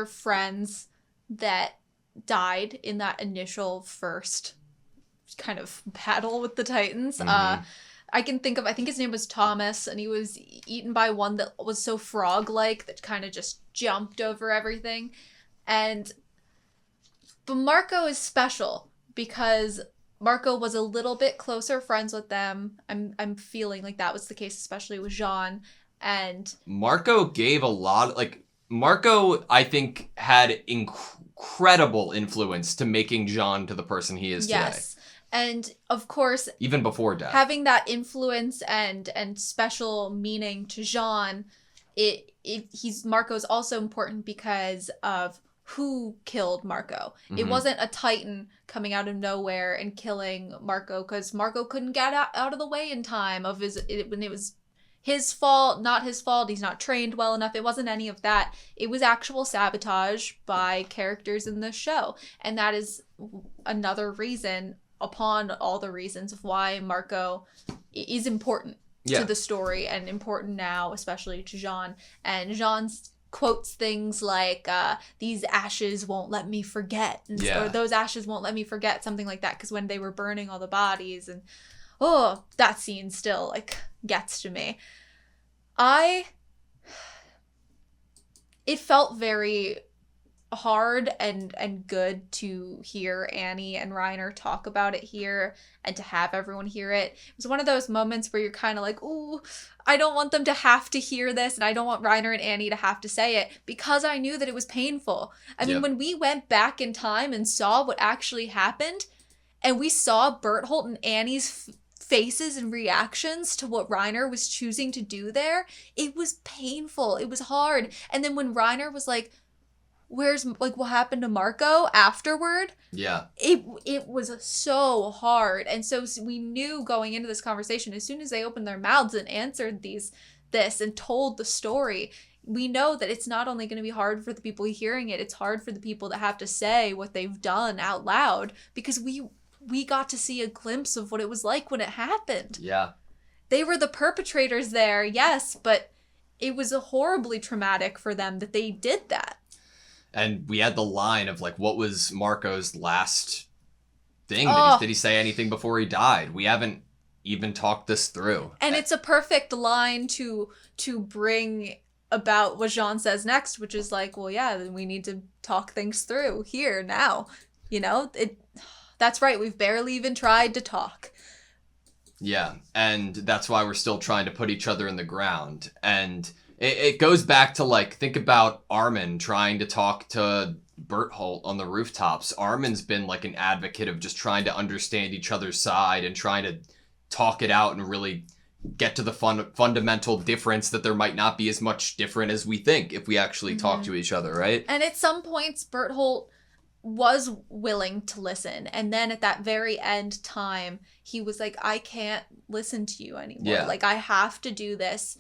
friends that died in that initial first kind of battle with the Titans. I think his name was Thomas, and he was eaten by one that was so frog-like that kind of just jumped over everything. But Marco is special because Marco was a little bit closer friends with them. I'm feeling like that was the case, especially with Jean. And Marco gave a lot, like, Marco, I think, had incredible influence to making Jean to the person he is today. Yes. And of course, even before death, having that influence and special meaning to Jean, Marco's also important because of who killed Marco. It wasn't a Titan coming out of nowhere and killing Marco because Marco couldn't get out of the way in time when it was his fault, not his fault. He's not trained well enough. It wasn't any of that. It was actual sabotage by characters in the show, and that is another reason upon all the reasons of why Marco is important to the story and important now, especially to Jean. And Jean quotes things like, these ashes won't let me forget. Or those ashes won't let me forget, something like that. Because when they were burning all the bodies and, that scene still, like, gets to me. It felt very hard and good to hear Annie and Reiner talk about it here and to have everyone hear it. It was one of those moments where you're kind of like, ooh, I don't want them to have to hear this, and I don't want Reiner and Annie to have to say it, because I knew that it was painful. I mean, when we went back in time and saw what actually happened, and we saw Berthold and Annie's faces and reactions to what Reiner was choosing to do there, it was painful. It was hard. And then when Reiner was like, what happened to Marco afterward? Yeah. It was so hard. And so we knew going into this conversation, as soon as they opened their mouths and answered this and told the story, we know that it's not only going to be hard for the people hearing it, it's hard for the people that have to say what they've done out loud, because we got to see a glimpse of what it was like when it happened. Yeah. They were the perpetrators there, yes, but it was horribly traumatic for them that they did that. And we had the line of, like, what was Marco's last thing? Did he say anything before he died? We haven't even talked this through. And it's a perfect line to bring about what Jean says next, which is like, well, yeah, then we need to talk things through here now. You know, that's right. We've barely even tried to talk. Yeah, and that's why we're still trying to put each other in the ground. And it goes back to, like, think about Armin trying to talk to Berthold on the rooftops. Armin's been, like, an advocate of just trying to understand each other's side and trying to talk it out and really get to the fundamental difference that there might not be as much different as we think if we actually talk to each other, right? And at some points, Berthold was willing to listen, and then at that very end time he was like, I can't listen to you anymore. Yeah. Like, I have to do this,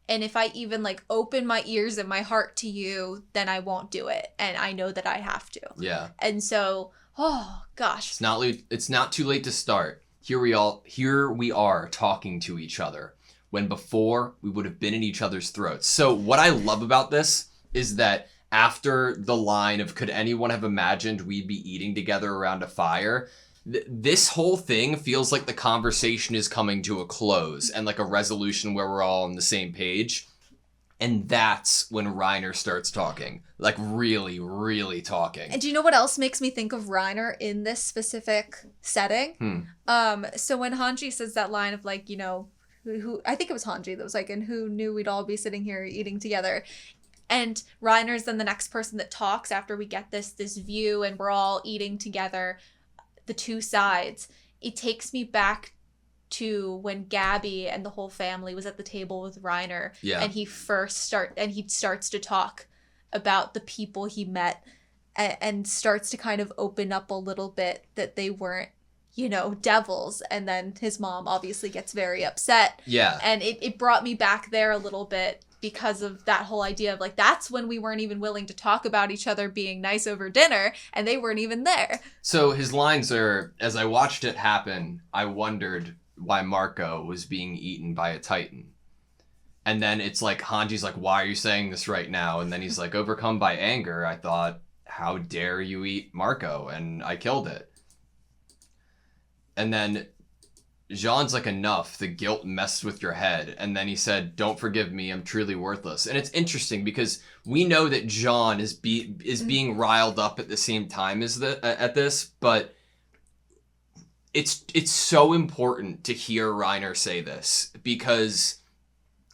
and if I even like open my ears and my heart to you, then I won't do it, and I know that I have to. Yeah. And so, oh gosh, it's not too late to start. Here we are talking to each other when before we would have been in each other's throats. So what I love about this is that after the line of could anyone have imagined we'd be eating together around a fire, this whole thing feels like the conversation is coming to a close and like a resolution where we're all on the same page. And that's when Reiner starts talking, like really, really talking. And do you know what else makes me think of Reiner in this specific setting? So when Hanji says that line of like, you know, who I think it was Hanji that was like, and who knew we'd all be sitting here eating together. And Reiner's then the next person that talks after we get this view and we're all eating together, the two sides. It takes me back to when Gabby and the whole family was at the table with Reiner. Yeah. And he starts to talk about the people he met and starts to kind of open up a little bit that they weren't, you know, devils. And then his mom obviously gets very upset. Yeah. And it brought me back there a little bit because of that whole idea of like, that's when we weren't even willing to talk about each other being nice over dinner, and they weren't even there. So his lines are, as I watched it happen, I wondered why Marco was being eaten by a Titan. And then it's like, Hanji's like, why are you saying this right now? And then he's like, overcome by anger, I thought, how dare you eat Marco? And I killed it. And then Jean's like, enough, the guilt messed with your head. And then he said, don't forgive me, I'm truly worthless. And it's interesting because we know that Jean is being riled up at the same time as at this, but it's so important to hear Reiner say this because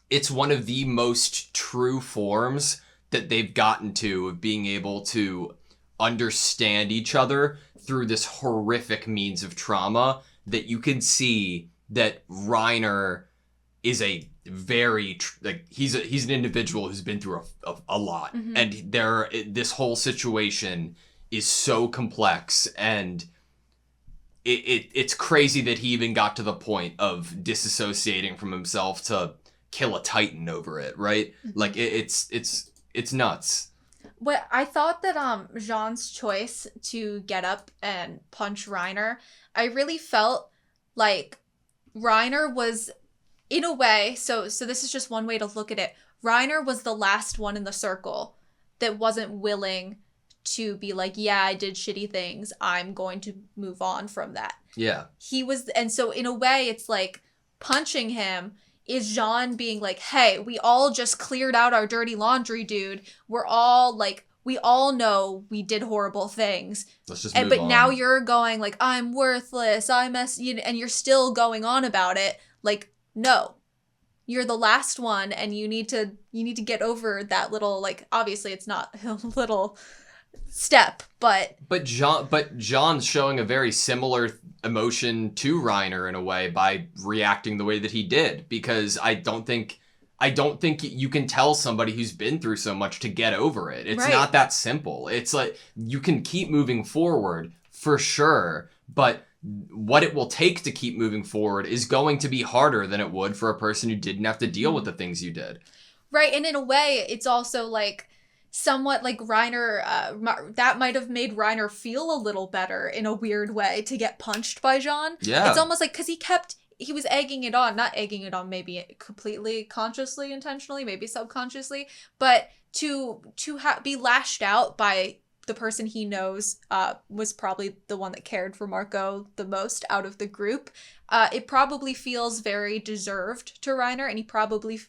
it's one of the most true forms that they've gotten to of being able to understand each other through this horrific means of trauma, that you can see that Reiner is a very he's an individual who's been through a lot, and this whole situation is so complex, and it's crazy that he even got to the point of disassociating from himself to kill a Titan over it, right? Like it's nuts. What I thought that Jean's choice to get up and punch Reiner, I really felt like Reiner was, in a way, so this is just one way to look at it. Reiner was the last one in the circle that wasn't willing to be like, yeah, I did shitty things, I'm going to move on from that. Yeah. He was, and so in a way, it's like punching him is Jean being like, hey, we all just cleared out our dirty laundry, dude. We're all like, we all know we did horrible things. Let's just move but on. Now you're going like, I'm worthless, and you're still going on about it. Like, no, you're the last one, and you need to get over that little, like, obviously it's not a little step, but Jean's showing a very similar emotion to Reiner in a way by reacting the way that he did, because I don't think you can tell somebody who's been through so much to get over it. It's not that simple. It's like you can keep moving forward for sure, but what it will take to keep moving forward is going to be harder than it would for a person who didn't have to deal with the things you did. Right, and in a way, it's also like somewhat like Reiner, that might have made Reiner feel a little better in a weird way to get punched by Jean. Yeah. It's almost like, because he was egging it on, not egging it on maybe completely consciously, intentionally, maybe subconsciously, but to be lashed out by the person he knows was probably the one that cared for Marco the most out of the group. It probably feels very deserved to Reiner, and he probably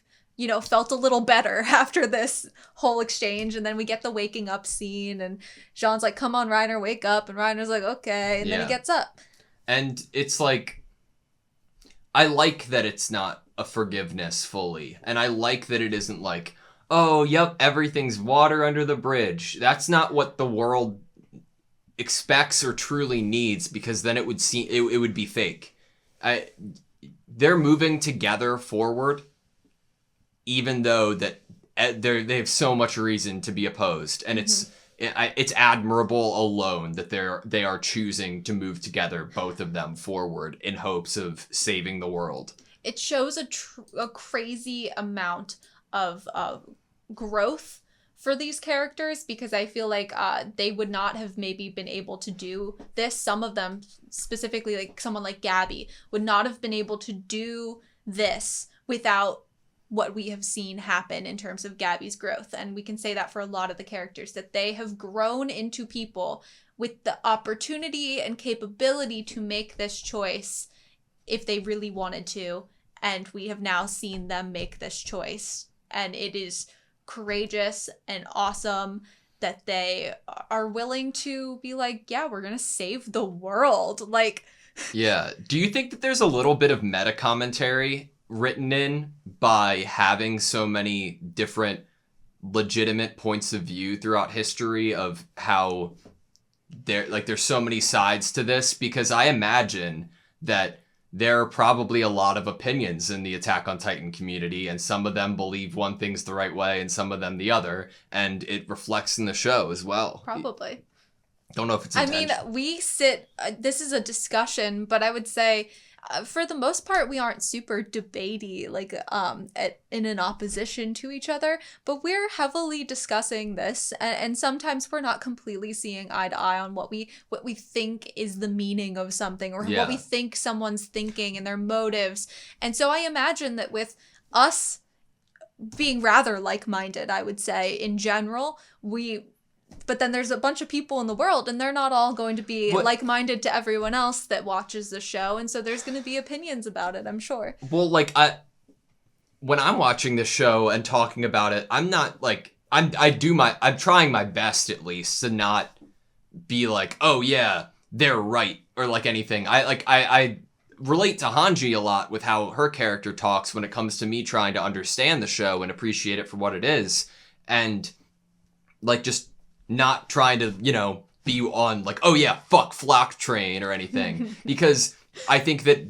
felt a little better after this whole exchange. And then we get the waking up scene, and Jean's like, come on, Reiner, wake up. And Reiner's like, okay. And then he gets up. And it's like, I like that it's not a forgiveness fully. And I like that it isn't like, oh, yep, everything's water under the bridge. That's not what the world expects or truly needs, because then it would seem it would be fake. They're moving together forward, even though that they have so much reason to be opposed, and it's admirable alone that they are choosing to move together, both of them, forward in hopes of saving the world. It shows a crazy amount of growth for these characters, because I feel like they would not have maybe been able to do this. Some of them, specifically like someone like Gabby, would not have been able to do this without what we have seen happen in terms of Gabby's growth. And we can say that for a lot of the characters, that they have grown into people with the opportunity and capability to make this choice if they really wanted to. And we have now seen them make this choice. And it is courageous and awesome that they are willing to be like, yeah, we're gonna save the world. Like, yeah. Do you think that there's a little bit of meta commentary written in by having so many different legitimate points of view throughout history of how there's so many sides to this? Because I imagine that there are probably a lot of opinions in the Attack on Titan community, and some of them believe one thing's the right way and some of them the other, and it reflects in the show as well. Probably. Don't know if it's intentional. I mean, we sit, this is a discussion, but I would say for the most part, we aren't super debatey, like in an opposition to each other, but we're heavily discussing this, and sometimes we're not completely seeing eye to eye on what we think is the meaning of something, or what we think someone's thinking and their motives. And so I imagine that with us being rather like-minded, I would say, in general, but then there's a bunch of people in the world, and they're not all going to be like-minded to everyone else that watches the show, and so there's going to be opinions about it, I'm sure. Well, like, when I'm watching this show and talking about it, I'm not, like, I'm trying my best, at least, to not be like, oh, yeah, they're right, or, like, anything. I relate to Hanji a lot with how her character talks when it comes to me trying to understand the show and appreciate it for what it is, and, like, just not trying to, be on like, oh yeah, fuck Flock Train or anything. Because I think that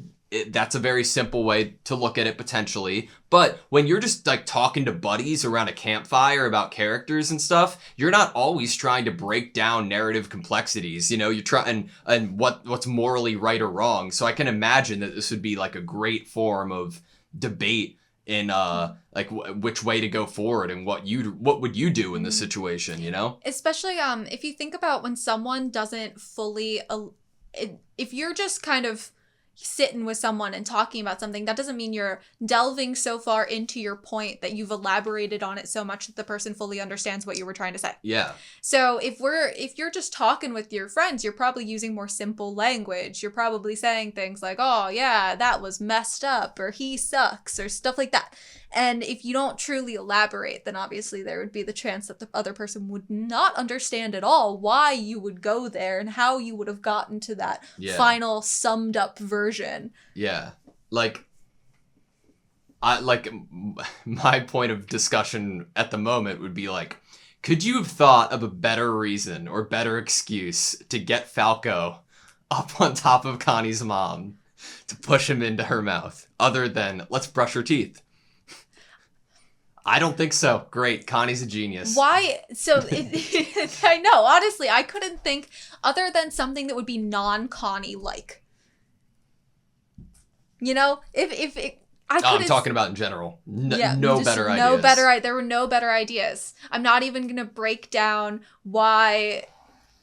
that's a very simple way to look at it potentially. But when you're just like talking to buddies around a campfire about characters and stuff, you're not always trying to break down narrative complexities. You try and what's morally right or wrong. So I can imagine that this would be like a great form of debate in like which way to go forward and what would you do in this situation, especially if you think about when someone doesn't fully if you're just kind of sitting with someone and talking about something, that doesn't mean you're delving so far into your point that you've elaborated on it so much that the person fully understands what you were trying to say. Yeah. So if you're just talking with your friends, you're probably using more simple language. You're probably saying things like, oh yeah, that was messed up, or he sucks, or stuff like that. And if you don't truly elaborate, then obviously there would be the chance that the other person would not understand at all why you would go there and how you would have gotten to that final summed up version. Yeah. My point of discussion at the moment would be like, could you have thought of a better reason or better excuse to get Falco up on top of Connie's mom to push him into her mouth other than let's brush her teeth? I don't think so. Great. Connie's a genius. Why? So, I know, honestly, I couldn't think other than something that would be non-Connie-like. If it... I'm talking about in general. No better ideas. There were no better ideas. I'm not even going to break down why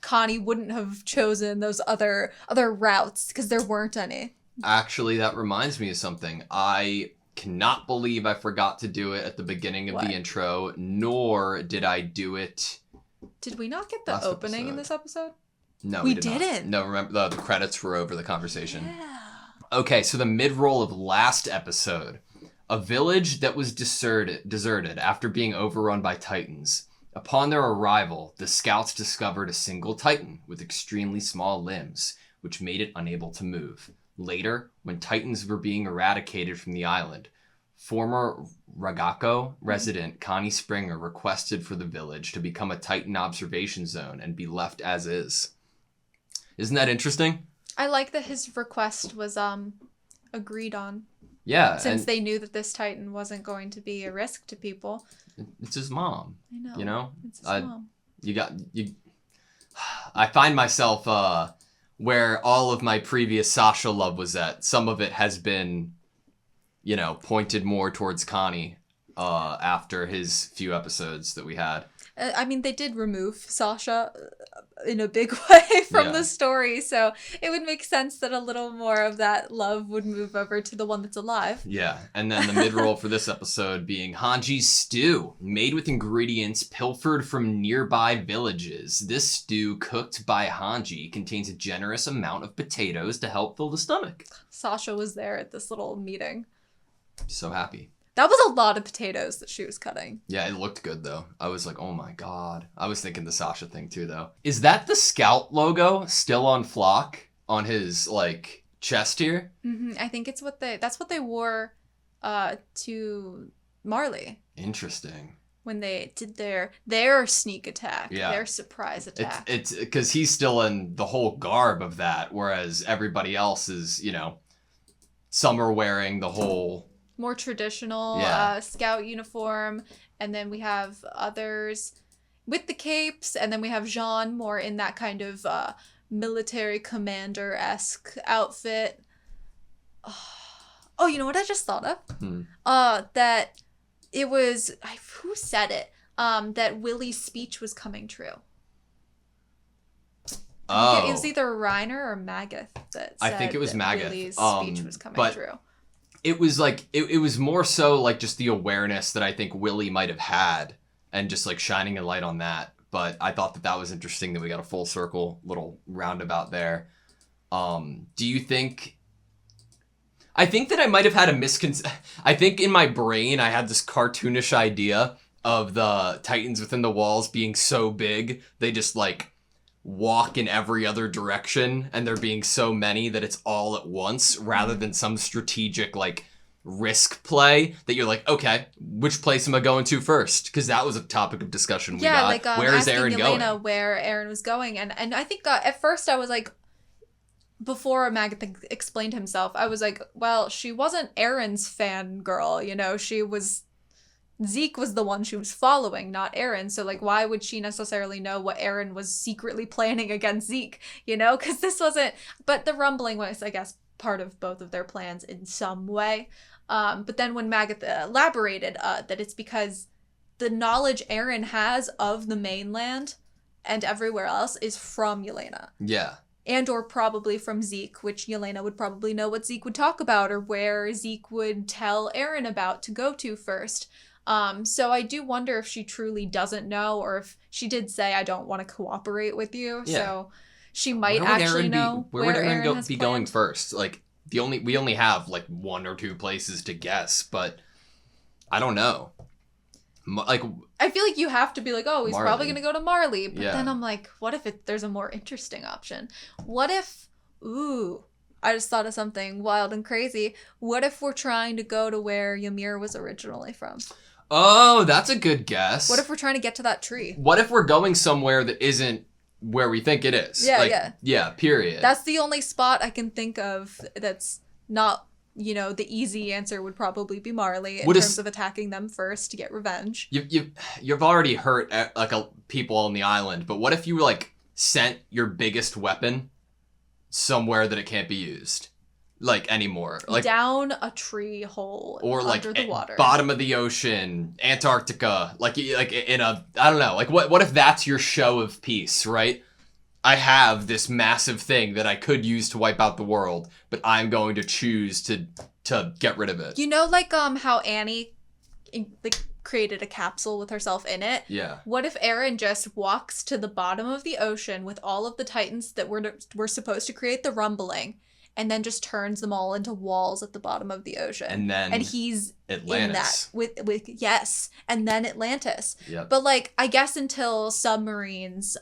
Connie wouldn't have chosen those other routes, because there weren't any. Actually, that reminds me of something. I cannot believe I forgot to do it at the beginning of the intro, nor did I do it. Did we not get the opening in this episode? No, we didn't. No, remember the credits were over the conversation. Yeah. Okay, so the mid-roll of last episode, A village that was deserted after being overrun by Titans. Upon their arrival, the scouts discovered a single Titan with extremely small limbs, which made it unable to move. Later, when Titans were being eradicated from the island, former Ragako resident Connie Springer requested for the village to become a Titan observation zone and be left as is. Isn't that interesting? I like that his request was agreed on. Yeah. Since they knew that this Titan wasn't going to be a risk to people. It's his mom. I know. You know? It's his mom. I find myself where all of my previous Sasha love was at. Some of it has been, pointed more towards Connie after his few episodes that we had. I mean, they did remove Sasha in a big way from the story, so it would make sense that a little more of that love would move over to the one that's alive. Yeah, and then the mid-roll for this episode being Hanji's stew, made with ingredients pilfered from nearby villages. This stew, cooked by Hanji, contains a generous amount of potatoes to help fill the stomach. Sasha was there at this little meeting. So happy. That was a lot of potatoes that she was cutting. Yeah, it looked good, though. I was like, oh my god. I was thinking the Sasha thing, too, though. Is that the Scout logo still on Flock on his, chest here? Mm-hmm. I think that's what they wore to Marley. Interesting. When they did their sneak attack, their surprise attack. It's because he's still in the whole garb of that, whereas everybody else is, some are wearing the whole... more traditional scout uniform, and then we have others with the capes, and then we have Jean more in that kind of military commander-esque outfit. Oh, you know what I just thought of? That it was, who said it? That Willie's speech was coming true. Oh. It was either Reiner or Magath that said I think it was Magath. Willie's speech was coming true. It was it was more so just the awareness that I think Willie might have had and just shining a light on that. But I thought that was interesting that we got a full circle little roundabout there. Do you think... I think that I might have had a I think in my brain I had this cartoonish idea of the Titans within the walls being so big, they just walk in every other direction, and there being so many that it's all at once, rather than some strategic risk play that you're okay, which place am I going to first? Because that was a topic of discussion we got. Where is Eren going? Where Eren was going, and I think at first I was before Magath explained himself, I was well, she wasn't Eren's fangirl, she was... Zeke was the one she was following, not Eren. So, why would she necessarily know what Eren was secretly planning against Zeke? Because this wasn't... But the rumbling was, I guess, part of both of their plans in some way. But then when Magath elaborated that it's because the knowledge Eren has of the mainland and everywhere else is from Yelena. Yeah. And or probably from Zeke, which Yelena would probably know what Zeke would talk about or where Zeke would tell Eren about to go to first. So I do wonder if she truly doesn't know, or if she did say, I don't want to cooperate with you. Yeah. So she might actually know where would Eren be going first. We only have one or two places to guess, but I don't know. I feel you have to be he's Marley. Probably going to go to Marley. But then I'm what if there's a more interesting option? What if, I just thought of something wild and crazy. What if we're trying to go to where Ymir was originally from? Oh, that's a good guess. What if we're trying to get to that tree? What if we're going somewhere that isn't where we think it is? Yeah, period. That's the only spot I can think of that's not, the easy answer would probably be Marley in terms of attacking them first to get revenge. You've already hurt people on the island, but what if you sent your biggest weapon somewhere that it can't be used anymore, down a tree hole or under the water, bottom of the ocean, Antarctica, in a, I don't know, what if that's your show of peace, right? I have this massive thing that I could use to wipe out the world, but I'm going to choose to get rid of it. How Annie created a capsule with herself in it. Yeah. What if Eren just walks to the bottom of the ocean with all of the Titans that were supposed to create the rumbling, and then just turns them all into walls at the bottom of the ocean. And he's Atlantis. in that with yes, and then Atlantis. Yep. But like I guess until submarines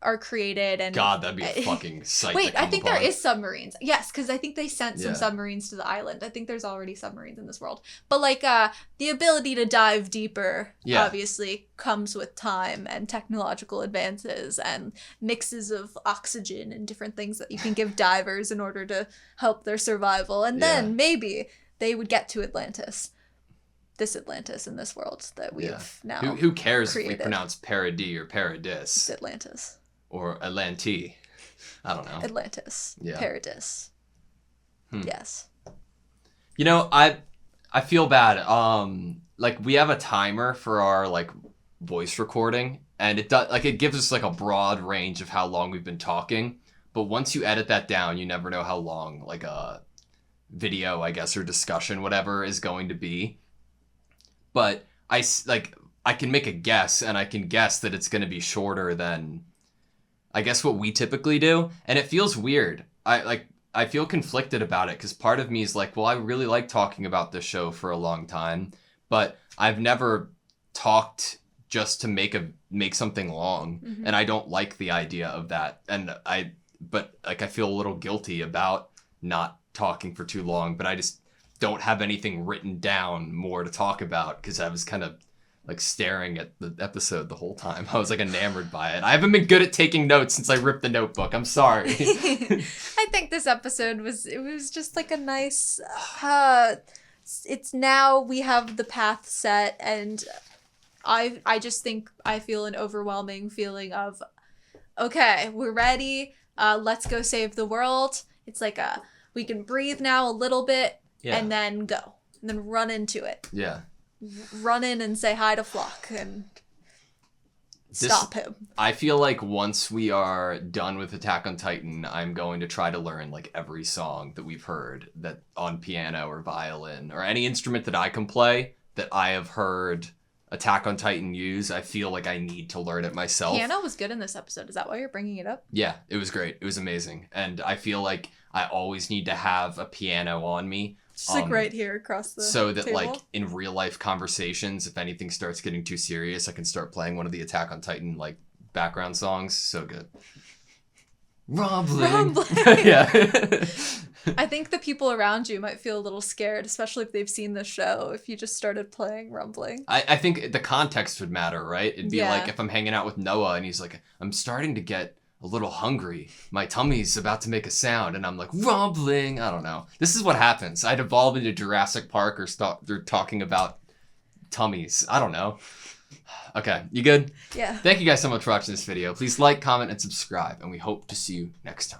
are created and God, that'd be a fucking sight. Wait, to come I think upon. there is submarines. Yes, because I think they sent some Yeah. submarines to the island. I think there's already submarines in this world. But like the ability to dive deeper obviously comes with time and technological advances and mixes of oxygen and different things that you can give divers in order to help their survival. And then maybe they would get to Atlantis. This Atlantis in this world that we've now Who cares created. if we pronounce paradis or paradis? It's Atlantis. Or Atlanti. I don't know. Atlantis. Yeah. Paradis. Yes. You know, I feel bad. Like we have a timer for our like voice recording, and it does like it gives us like a broad range of how long we've been talking. But once you edit that down, you never know how long like a video, I guess, or discussion, whatever, is going to be. But I can make a guess, and I can guess that it's going to be shorter than, I guess, what we typically do. And it feels weird. I feel conflicted about it because part of me is like, well, I really like talking about this show for a long time, but I've never talked just to make something long, and I don't like the idea of that. But I feel a little guilty about not talking for too long, but I just don't have anything written down more to talk about because I was kind of like staring at the episode the whole time. I was like enamored by it. I haven't been good at taking notes since I ripped the notebook. I'm sorry. I think this episode was just like a nice it's now we have the path set, and I just think I feel an overwhelming feeling of okay, we're ready. Let's go save the world. It's like we can breathe now a little bit and then go. And then run into it. Yeah. Run in and say hi to Flock and stop him. I feel like once we are done with Attack on Titan, I'm going to try to learn like every song that we've heard that on piano or violin or any instrument that I can play that I have heard Attack on Titan use. I feel like I need to learn it myself. Piano was good in this episode. Is that why you're bringing it up? Yeah, it was great. It was amazing. And I feel like I always need to have a piano on me. Just like right here across the so that table. like in real life conversations, if anything starts getting too serious, I can start playing one of the Attack on Titan like background songs. So good. Rumbling. Yeah. I think the people around you might feel a little scared, especially if they've seen the show, if you just started playing Rumbling. I think the context would matter, right? It'd be Yeah. like if I'm hanging out with Noah and he's like, I'm starting to get a little hungry. My tummy's about to make a sound. And I'm like, rumbling. I don't know. This is what happens. I'd evolve into Jurassic Park or they're talking about tummies. I don't know. Okay, you good? Yeah. Thank you guys so much for watching this video. Please like, comment, and subscribe. And we hope to see you next time.